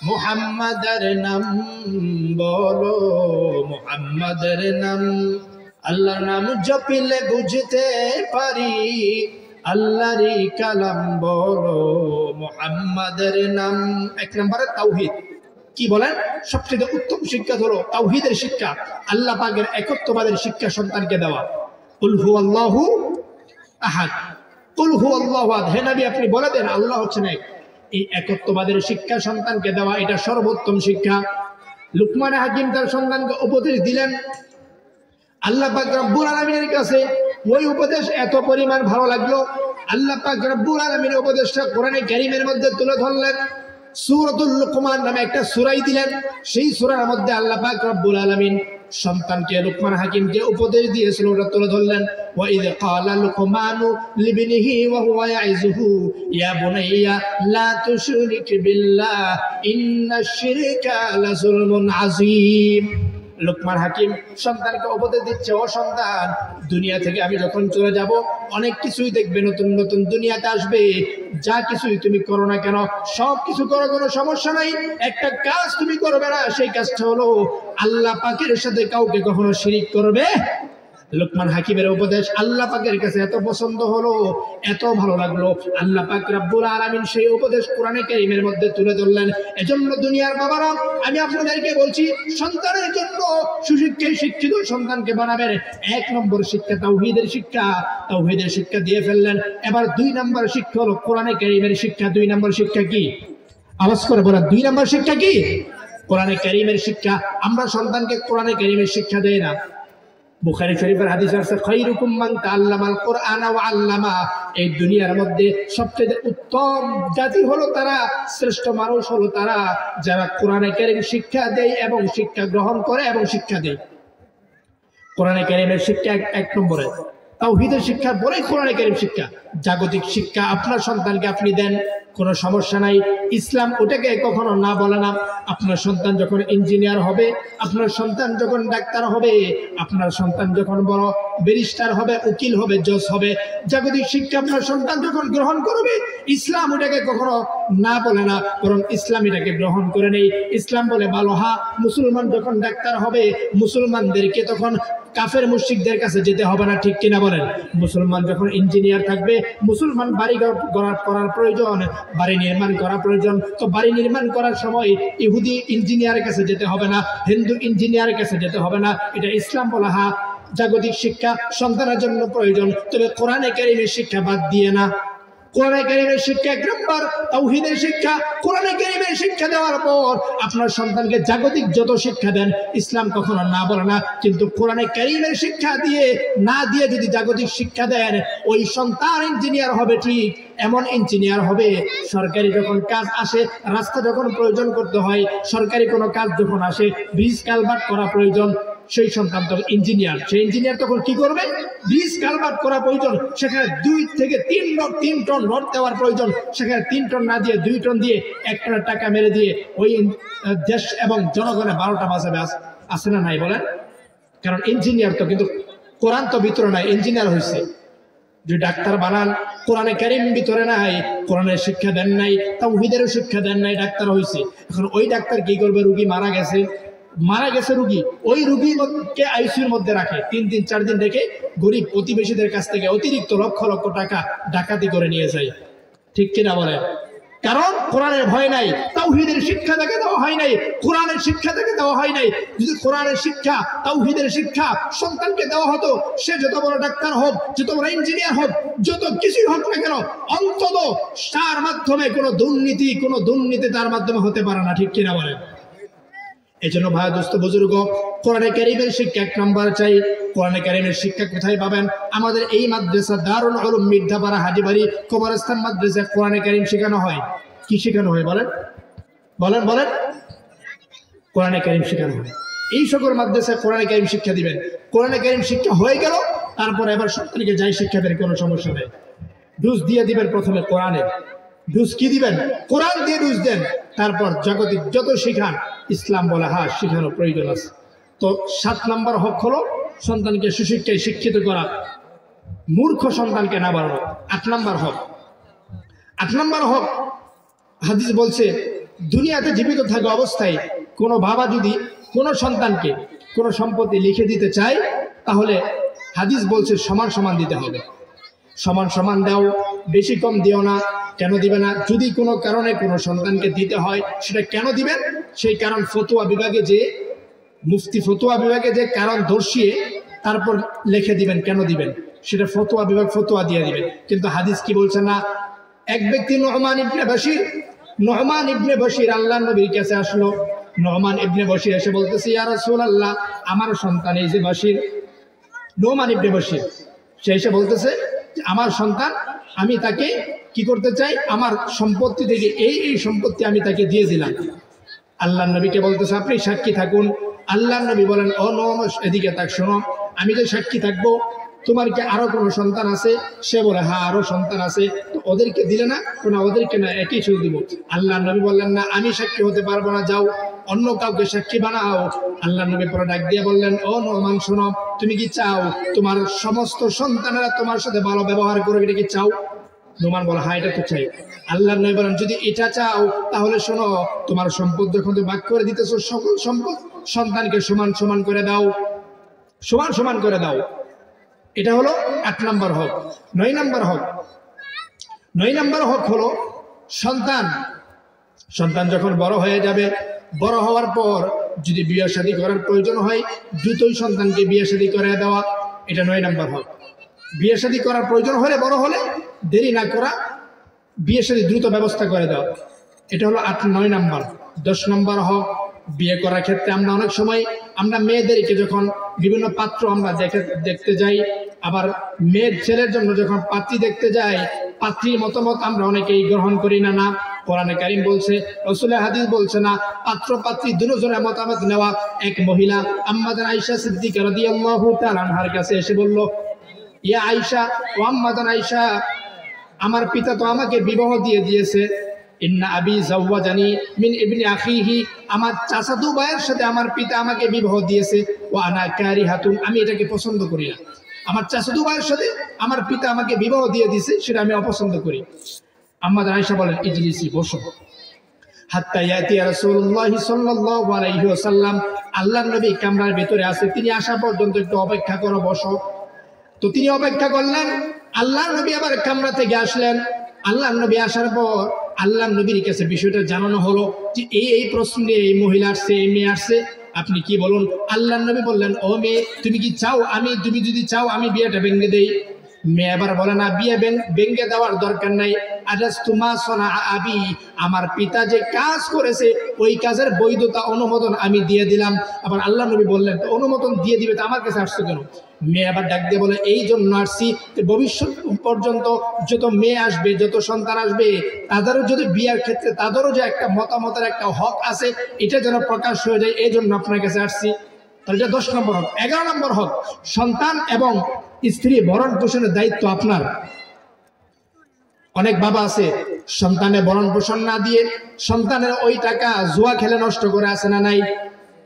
A: মুহাম্মাদের নাম বলো, মুহাম্মাদের নাম। আল্লাহর নাম জপিলে বুঝতে পারি, আল্লাহরই কালাম বলো, মুহাম্মাদের নাম। 1 নম্বরে তাওহীদ। কি বলেন? সবচেয়ে উত্তম শিক্ষা হলো তাওহীদের শিক্ষা, আল্লাহ পাকের একত্ববাদের শিক্ষা সন্তানকে দেওয়া। কুল হুয়াল্লাহু আহাদ, কুল হুয়াল্লাহু আহাদ। হে নবী আপনি বলে দেন আল্লাহ হচ্ছেন এক। এই একত্ববাদের শিক্ষা সন্তানকে দেওয়া, এটা সর্বোত্তম শিক্ষা। লুকমান হাকিম তার সন্তানকে উপদেশ দিলেন, আল্লাহ পাক রব্বুল আলামিনের কাছে ওই উপদেশ এত পরিমাণ ভালো লাগলো, আল্লাহ পাক রব্বুল আলামিনের উপদেশটা কোরআনে কারীমের মধ্যে তুলে ধরলেন। সূরাতুল লুকমান নামে একটা সূরাই দিলেন। সেই সূরার মধ্যে আল্লাহ পাক রব্বুল আলামিন সন্তানকে, লুকমান হাকিমকে উপদেশ দিয়েছিল, ওটা তুলে ধরলেন। ওয়া ইয ক্বালা লুকমানু লিবনিহি ওয়া হুয়া ইয়াইযুহু ইয়া বুনাইয়া লা তুশরিক বিল্লাহ ইন্নাশ শিরকা লাযুলমুন আযীম। লুকমান হাকিম সন্তানকে উপদেশ দিচ্ছে, ও সন্তান, দুনিয়া থেকে আমি যখন চলে যাব অনেক কিছুই দেখবে, নতুন নতুন দুনিয়াতে আসবে। যা কিছুই তুমি করো না কেন, সব কিছু করো, কোনো সমস্যা নাই। একটা কাজ তুমি করবে না, সেই কাজটা হলো আল্লাহ পাকের সাথে কাউকে কখনো শিরিক করবে। লুকমান হাকিমের উপদেশ আল্লাহ পাকের কাছে এত পছন্দ হলো, এত ভালো লাগলো, আল্লাহ পাক রব্বুল আলামিন সেই উপদেশ কোরআনে কারীমের মধ্যে তুলে ধরলেন। এজন্য দুনিয়ার বাবারা, আমি আপনাদেরকে বলছি, সন্তানের জন্য সুশিক্ষায় শিক্ষিত সন্তানকে বানাবেন। 1 নম্বর শিক্ষা তাওহীদের শিক্ষা, তাওহীদের শিক্ষা দিয়ে ফেললেন। এবার 2 নম্বর শিক্ষা হলো কোরআনে কারীমের শিক্ষা। 2 নম্বর শিক্ষা কি? আওয়াজ করে বলেন, 2 নম্বর শিক্ষা কি? কোরআনে কারীমের শিক্ষা। আমরা সন্তানকে কোরআনে কারীমের শিক্ষা দেই না। বুখারী শরীফের হাদিস আছে, খায়রুকুম মান তাআল্লামাল কুরআনা ওয়া আল্লামা। এই দুনিয়ার মধ্যে সবচেয়ে উত্তম জাতি হলো তারা, শ্রেষ্ঠ মানুষ হলো তারা যারা কোরআনে কারীম শিক্ষা দেয় এবং শিক্ষা গ্রহণ করে এবং শিক্ষা দেয়। কোরআনে কারীমের শিক্ষা 1 নম্বরে, তাওহীদের শিক্ষার পরে কোরআনে কারীম শিক্ষা। জাগতিক শিক্ষা আপনার সন্তানকে আপনি দেন, কোনো সমস্যা নাই, ইসলাম ওটাকে কখনো না বলে না। আপনার সন্তান যখন ইঞ্জিনিয়ার হবে, আপনার সন্তান যখন ডাক্তার হবে, আপনার সন্তান যখন বড় ব্যারিস্টার হবে, উকিল হবে, জজ হবে, জাগতিক শিক্ষা আপনার সন্তান যখন গ্রহণ করবে, ইসলাম ওটাকে কখনো না বলে না, বরং ইসলাম এটাকে গ্রহণ করে নেই। ইসলাম বলে ভালো। হ্যাঁ, মুসলমান যখন ডাক্তার হবে, মুসলমানদেরকে তখন কাফের মুশরিকদের কাছে যেতে হবে না, ঠিক কিনা বলেন? মুসলমান যখন ইঞ্জিনিয়ার থাকবে, মুসলমান বাড়ি করার প্রয়োজন, বাড়ি নির্মাণ করা প্রয়োজন, তো বাড়ি নির্মাণ করার সময় ইহুদি ইঞ্জিনিয়ারের কাছে যেতে হবে না, হিন্দু ইঞ্জিনিয়ারের কাছে যেতে হবে না। এটা ইসলাম বলা। হ্যাঁ, জাগতিক শিক্ষা সন্তানের জন্য প্রয়োজন, তবে কোরআনে কারীমের শিক্ষা বাদ দিয়ে না। কোরআনে কারীমের শিক্ষা 1 নম্বর, তাওহীদের শিক্ষা। কোরআনে কারীমের শিক্ষা দেওয়ার পর আপনার সন্তানকে জাগতিক যত শিক্ষা দেন, ইসলাম কখনো না বলে না। কিন্তু কোরআনে কারীমের শিক্ষা দিয়ে না দিয়ে যদি জাগতিক শিক্ষা দেন, ওই সন্তান ইঞ্জিনিয়ার হবে, ঠিক এমন ইঞ্জিনিয়ার হবে, সরকারি যখন কাজ আসে, রাস্তা যখন প্রয়োজন করতে হয়, সরকারি কোনো কাজ যখন আসে, ব্রিজ কালভার্ট করা প্রয়োজন, সেই সন্তান তখন ইঞ্জিনিয়ার। সেই ইঞ্জিনিয়ার তখন কি করবে? ব্রিজ কালভার্ট করা প্রয়োজন, সেখানে 2 থেকে 3 টন রড দেওয়ার প্রয়োজন, সেখানে 3 টন না দিয়ে 2 টন দিয়ে একটা টাকা মেরে দিয়ে ওই দেশ এবং জনগণের 12টা বাজাবে। আছে না নাই বলেন? কারণ ইঞ্জিনিয়ার তো, কিন্তু কোরআন তো ভিতরে নাই, ইঞ্জিনিয়ার হয়েছে। যে ডাক্তার বানান, কোরআনে কারীম ভিতরে নাই, কোরআনের শিক্ষা দেন নাই, তাওহীদেরও শিক্ষা দেন নাই, ডাক্তার হয়েছে। এখন ওই ডাক্তার কি করবে? রুগী মারা গেছে রুগী, ওই রুগীকে আইসিইউর মধ্যে রাখে, 3 দিন 4 দিন রেখে গরিব প্রতিবেশীদের কাছ থেকে অতিরিক্ত লক্ষ লক্ষ টাকা ডাকাতি করে নিয়ে যায়। ঠিক কিনা বলেন? কারণ কোরআনের ভয় নাই, তাওহীদের শিক্ষা তাকে দেওয়া হয় নাই, কোরআনের শিক্ষা তাকে দেওয়া হয় নাই। যদি কোরআনের শিক্ষা, তাওহীদের শিক্ষা সন্তানকে দেওয়া হতো, সে যত বড় ডাক্তার হোক, যত বড় ইঞ্জিনিয়ার হোক, যত কিছুই হোক না কেন, অন্তত তার মাধ্যমে কোনো দুর্নীতি তার মাধ্যমে হতে পারে না। ঠিক কিনা বলেন? এই জন্য ভাই, দোস্ত, বুজুর্গ, কোরআনে কারীমের শিক্ষা 1 নম্বর চাই। কোরআনে কারীমের শিক্ষা কোথায় পাবেন? আমাদের এই মাদ্রাসা দারুল উলুম মির্জাপাড়া হাজীবাড়ি কবরস্থান মাদ্রাসায় কোরআনে কারীম শেখানো হয়। কি শেখানো হয় বলেন? কোরআনে কারীম শেখানো হয়। এই সকল মাদ্রাসায় কোরআনে কারীম শিক্ষা দিবেন। কোরআনে কারীম শিক্ষা হয়ে গেল, তারপর এবার সন্তানকে যাই শিক্ষা দেন, কোনো সমস্যা নেই। ডোজ দিয়ে দিবেন প্রথমে কোরআনের। ডোজ কি দিবেন? কোরআন দিয়ে ডোজ দেন। তারপর জাগতিক যত শিখান, ইসলাম বলে হ্যাঁ শিখানোর প্রয়োজন আছে। তো 7 নম্বর হক হলো সন্তানকে সুশিক্ষায় শিক্ষিত করা, মূর্খ সন্তানকে না বানানো। 8 নম্বর হক, হাদিস বলছে দুনিয়াতে জীবিত থাকা অবস্থায় কোনো বাবা যদি কোনো সন্তানকে কোনো সম্পত্তি লিখে দিতে চায়, তাহলে হাদিস বলছে সমান সমান দিতে হবে। সমান সমান দাও, বেশি কম দিও না। কেন দিবে না? যদি কোনো কারণে কোনো সন্তানকে দিতে হয়, সেটা কেন দিবেন? সেই কারণ ফতোয়া বিভাগে যে মুফতি ফতোয়া বিভাগে যে কারণ দর্শিয়ে তারপর লিখে দিবেন কেন দিবেন, সেটা ফতোয়া বিভাগ ফতোয়া দিয়ে দিবেন। কিন্তু হাদিস কি বলছে? না, এক ব্যক্তি নু'মান ইবনে বশির আল্লাহর নবীর কাছে আসলো। নু'মান ইবনে বশির এসে বলতেছে, ইয়া রাসূলুল্লাহ, আমার সন্তান এই যে বশির, নু'মান ইবনে বশির, সে এসে বলতেছে আমার সন্তান, আমি তাকে কি করতে চাই, আমার সম্পত্তি থেকে এই সম্পত্তি আমি তাকে দিয়ে দিলাম। আল্লাহর নবীকে বলতেছে আপনি সাক্ষী থাকুন। আল্লাহর নবী বলেন, ও নু'মান, এদিকে তাক, শোনো, আমি যে সাক্ষী থাকবো, তোমার কি আরো কোনো সন্তান আছে? সে বলে হ্যাঁ, আরো সন্তান আছে। তো ওদেরকে দিলে না? না, ওদেরকে না, একই শুধু দিব। আল্লাহর নবী বললেন, না, আমি সাক্ষী হতে পারবো না, যাও অন্য কাউকে সাক্ষী বানাও। আল্লাহর নবী পরে ডাক দিয়ে বললেন, ও নু'মান, শোনো, তুমি কি চাও তোমার সমস্ত সন্তানেরা তোমার সাথে ভালো ব্যবহার করবে? এটা কি চাও? নু'মান বলে হ্যাঁ, এটা তো চাই। আল্লাহর নবী বলেন, যদি এটা চাও তাহলে শোনো, তোমার সম্পদ যখন তুমি ভাগ করে দিতেছো, সকল সম্পদ সন্তানকে সমান সমান করে দাও, সমান সমান করে দাও। এটা হলো 8 নম্বর হক। 9 নম্বর হক হলো সন্তান যখন বড় হয়ে যাবে, বড় হওয়ার পর যদি বিয়ে শাদী করার প্রয়োজন হয়, দ্রুতই সন্তানকে বিয়ে শাদী করে দেওয়া। এটা 9 নম্বর হক। বিয়ে শাদী করার প্রয়োজন হলে, বড় হলে দেরি না করা, বিয়ে শাদী দ্রুত ব্যবস্থা করে দেওয়া। এটা হলো 9 নম্বর। 10 নম্বর হক, বিয়ে করার ক্ষেত্রে আমরা অনেক সময় আমরা মেয়েদেরকে যখন বিভিন্ন পাত্র আমরা দেখতে যাই, আবার মেয়ের ছেলের জন্য যখন পাত্রী দেখতে যাই, পাত্রীর মতামত আমরা অনেকেই গ্রহণ করি না। না, কোরআনে কারীম বলছে, রাসূলের হাদিস বলছে, না, পাত্র পাত্রী দুজনের মতামত নেওয়া। এক মহিলা আম্মাজান আয়েশা সিদ্দিকা রাদিয়াল্লাহু তাআলা আনহার কাছে এসে বলল, ইয়া আয়েশা, ও আম্মাজান আয়েশা, আমার পিতা তো আমাকে বিবাহ দিয়ে দিয়েছে। ইন্না আবি যাওয়াজানি মিন ইবনি আখিহি, আমার চাচাতো ভাইয়ের সাথে আমার পিতা আমাকে বিবাহ দিয়েছে। ওয়া আনা কারিহাতুন, আমি এটাকে পছন্দ করি না। আমার চাচাতো ভাইয়ের সাথে আমার পিতা আমাকে বিবাহ দিয়ে দিয়েছে, সেটা আমি অপছন্দ করি। আম্মা আয়েশা বলেন, ইজলিসি, বসো। হাত্তা ইয়াতি রাসূলুল্লাহ সাল্লাল্লাহু আলাইহি ওয়াসাল্লাম, আল্লাহর নবী কামরার ভিতরে আছে, তিনি আসা পর্যন্ত একটু অপেক্ষা করো, বসো। তো তিনি অপেক্ষা করলেন। আল্লাহর নবী আবার কামরা থেকে আসলেন। আল্লাহর নবী আসার পর আল্লাহর নবীর কাছে বিষয়টা জানানো হলো যে এই প্রশ্ন নিয়ে এই মহিলা আসছে, এই মেয়ে আসছে, আপনি কি বলুন? আল্লাহর নবী বললেন, ও মেয়ে, তুমি কি চাও তুমি যদি চাও আমি বিয়েটা ভেঙে দেই? মেয়ে আবার বলে, না, বিয়ে ভেঙে দেওয়ার দরকার নাই। আজাসতুমা সনা আবি, আমার পিতা যে কাজ করেছে ওই কাজের বৈধতা অনুমোদন আমি দিয়ে দিলাম। আবার আল্লাহ নবী বললেন, তো অনুমোদন দিয়ে দিবে, তো আমার কাছে আসছো কেন? মেয়ে আবার ডাক দিয়ে বলে, এই জন্য আসছি, ভবিষ্যৎ পর্যন্ত যত মেয়ে আসবে, যত সন্তান আসবে, তাদেরও যদি বিয়ের ক্ষেত্রে তাদেরও যে একটা মতামতের একটা হক আছে, এটা যেন প্রকাশ হয়ে যায়, এই জন্য আপনার কাছে আসছি। তাহলে এটা 10 নম্বর হক। 11 নম্বর হক, সন্তান এবং স্ত্রী ভরণ পোষণের দায়িত্ব আপনার। অনেক বাবা আছে সন্তানের ভরণ পোষণ না দিয়ে সন্তানের ওই টাকা জুয়া খেলে নষ্ট করে, আছে না নাই?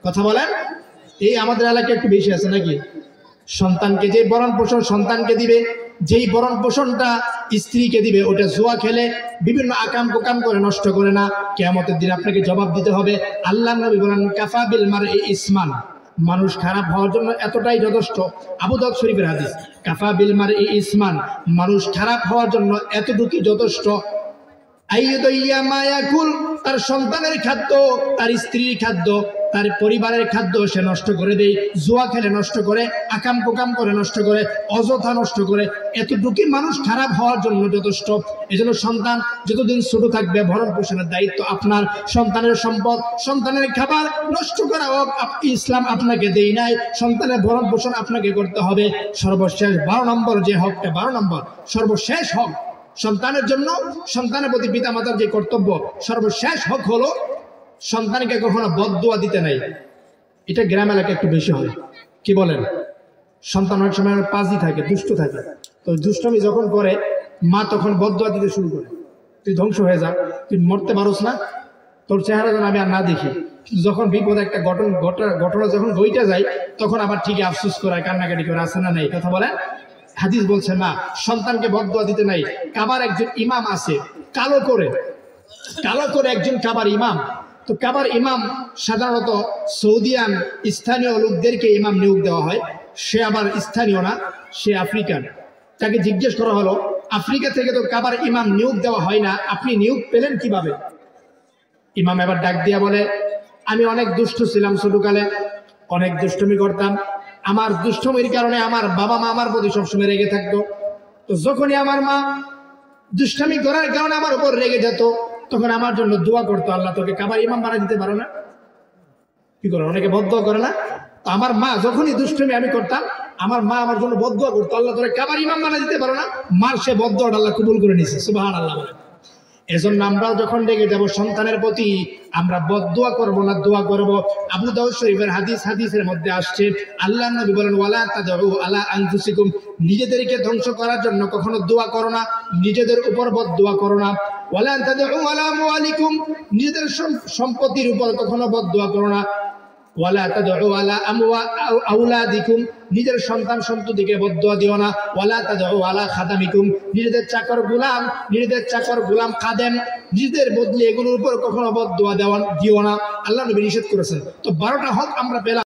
A: কথা বলেন। এই আমাদের এলাকায় একটু বেশি আছে নাকি? সন্তানকে যে ভরণ পোষণ সন্তানকে দিবে, যেই ভরণ পোষণটা স্ত্রীকে দিবে, ওটা জুয়া খেলে বিভিন্ন আকাম কুকাম করে নষ্ট করে না, কিয়ামতের দিন আপনাকে জবাব দিতে হবে। আল্লাহ নবী বলেন কাফা বিল মারই ইসমান, মানুষ খারাপ হওয়ার জন্য এতটাই যথেষ্ট। আবু দাউদ শরীফের হাদিস, কাফা বিল মারই ইসমান, মানুষ খারাপ হওয়ার জন্য এতটুকু যথেষ্ট। আইয়ুদাইয়া মা ইয়াকুল, তার সন্তানের খাদ্য, তার স্ত্রীর খাদ্য, তার পরিবারের খাদ্য সে নষ্ট করে দেয়, জুয়া খেলে নষ্ট করে, আকাম কুকাম করে নষ্ট করে, অযথা নষ্ট করে, এতটুকুই মানুষ খারাপ হওয়ার জন্য যথেষ্ট। এজন্য সন্তান যতদিন ছোট থাকবে ভরণ পোষণের দায়িত্ব আপনার। সন্তানের সম্পদ, সন্তানের খাবার নষ্ট করা হোক, ইসলাম আপনাকে দেই নাই, সন্তানের ভরণ পোষণ আপনাকে করতে হবে। সর্বশেষ 12 নম্বর যে হকটা, 12 নম্বর সর্বশেষ হক সন্তানের জন্য, সন্তানের প্রতি পিতামাতার যে কর্তব্য, সর্বশেষ হক হলো সন্তানকে কখনো বদদুয়া দিতে নাই। এটা গ্রাম এলাকায় একটু বেশি হয়। কি বলেন? সন্তান অনেক সময় পাজি থাকে, দুষ্ট থাকে, তো দুষ্টমি যখন করে মা তখন বদদুয়া দিতে শুরু করে, তুই ধ্বংস হয়ে যা, তুই মরতে পারোস না, তোর চেহারা যেন আমি আর না দেখি। যখন বিপদ একটা ঘটনা যখন ঘটে যায়, তখন আবার ঠিকই আফসোস করে, কান্নাকাটি করে, আছে না নাই? কথা বলে। হাদিস বলছে না, সন্তানকে বদদুয়া দিতে নাই। কাবার একজন ইমাম আছে, কালো করে একজন কাবার ইমাম। তো কাবার ইমাম সাধারণত সৌদিয়ান স্থানীয় লোকদেরকে ইমাম নিয়োগ দেওয়া হয়। সে আবার স্থানীয় না, সে আফ্রিকান। তাকে জিজ্ঞেস করা হলো, আফ্রিকা থেকে তো কাবার ইমাম নিয়োগ দেওয়া হয় না, আপনি নিয়োগ পেলেন কিভাবে? ইমাম এবার ডাক দিয়া বলে, আমি অনেক দুষ্ট ছিলাম ছোটকালে, অনেক দুষ্টমি করতাম। আমার দুষ্টমির কারণে আমার বাবা মা আমার প্রতি সবসময় রেগে থাকতো। তো যখনই আমার মা দুষ্টমি করার কারণে আমার উপর রেগে যেত, তখন আমার জন্য দোয়া করতো, আল্লাহ তোকে কাবার ইমাম বানাই দিতে পারো না? কি করে? অনেকে বদদুয়া করে না? তো আমার মা যখনই দুষ্টমি আমি করতাম, আমার মা আমার জন্য বদদুয়া করতো, আল্লাহ তোকে কাবার ইমাম বানাই দিতে পারো না? মার সে বদদুয়াটা আল্লাহ কবুল করে নিছে, সুবহানাল্লাহ বলে। এজন্য আমরাও যখন রেগে যাব সন্তানের প্রতি, আমরা বদদুয়া করব না, দোয়া করব। আবু দাউদ শরীফের হাদিসের মধ্যে আসছে, আল্লাহর নবী বলেন ওয়ালা তাদউ আলা আনফুসিকুম, নিজেদেরকে ধ্বংস করার জন্য কখনো দোয়া করো না, নিজেদের উপর বদদুয়া করো না। ওয়ালা তাদউ আলা আমওয়ালিকুম, নিজেদের সম্পত্তির উপর কখনো বদদুয়া করো না। ওয়ালা তাদউ আলা আওলাদিকুম, নিজের সন্তান সন্ততিকে বদদুয়া দিও না। ওয়ালা তাদউ আলা খাদামিকুম, নিজেদের চাকর গোলাম খাদেম, নিজেদের বদলি এগুলোর উপর কখনো বদদুয়া দিও না। আল্লাহ নবী নিষেধ করেছেন। তো 12টা হক আমরা পেলাম।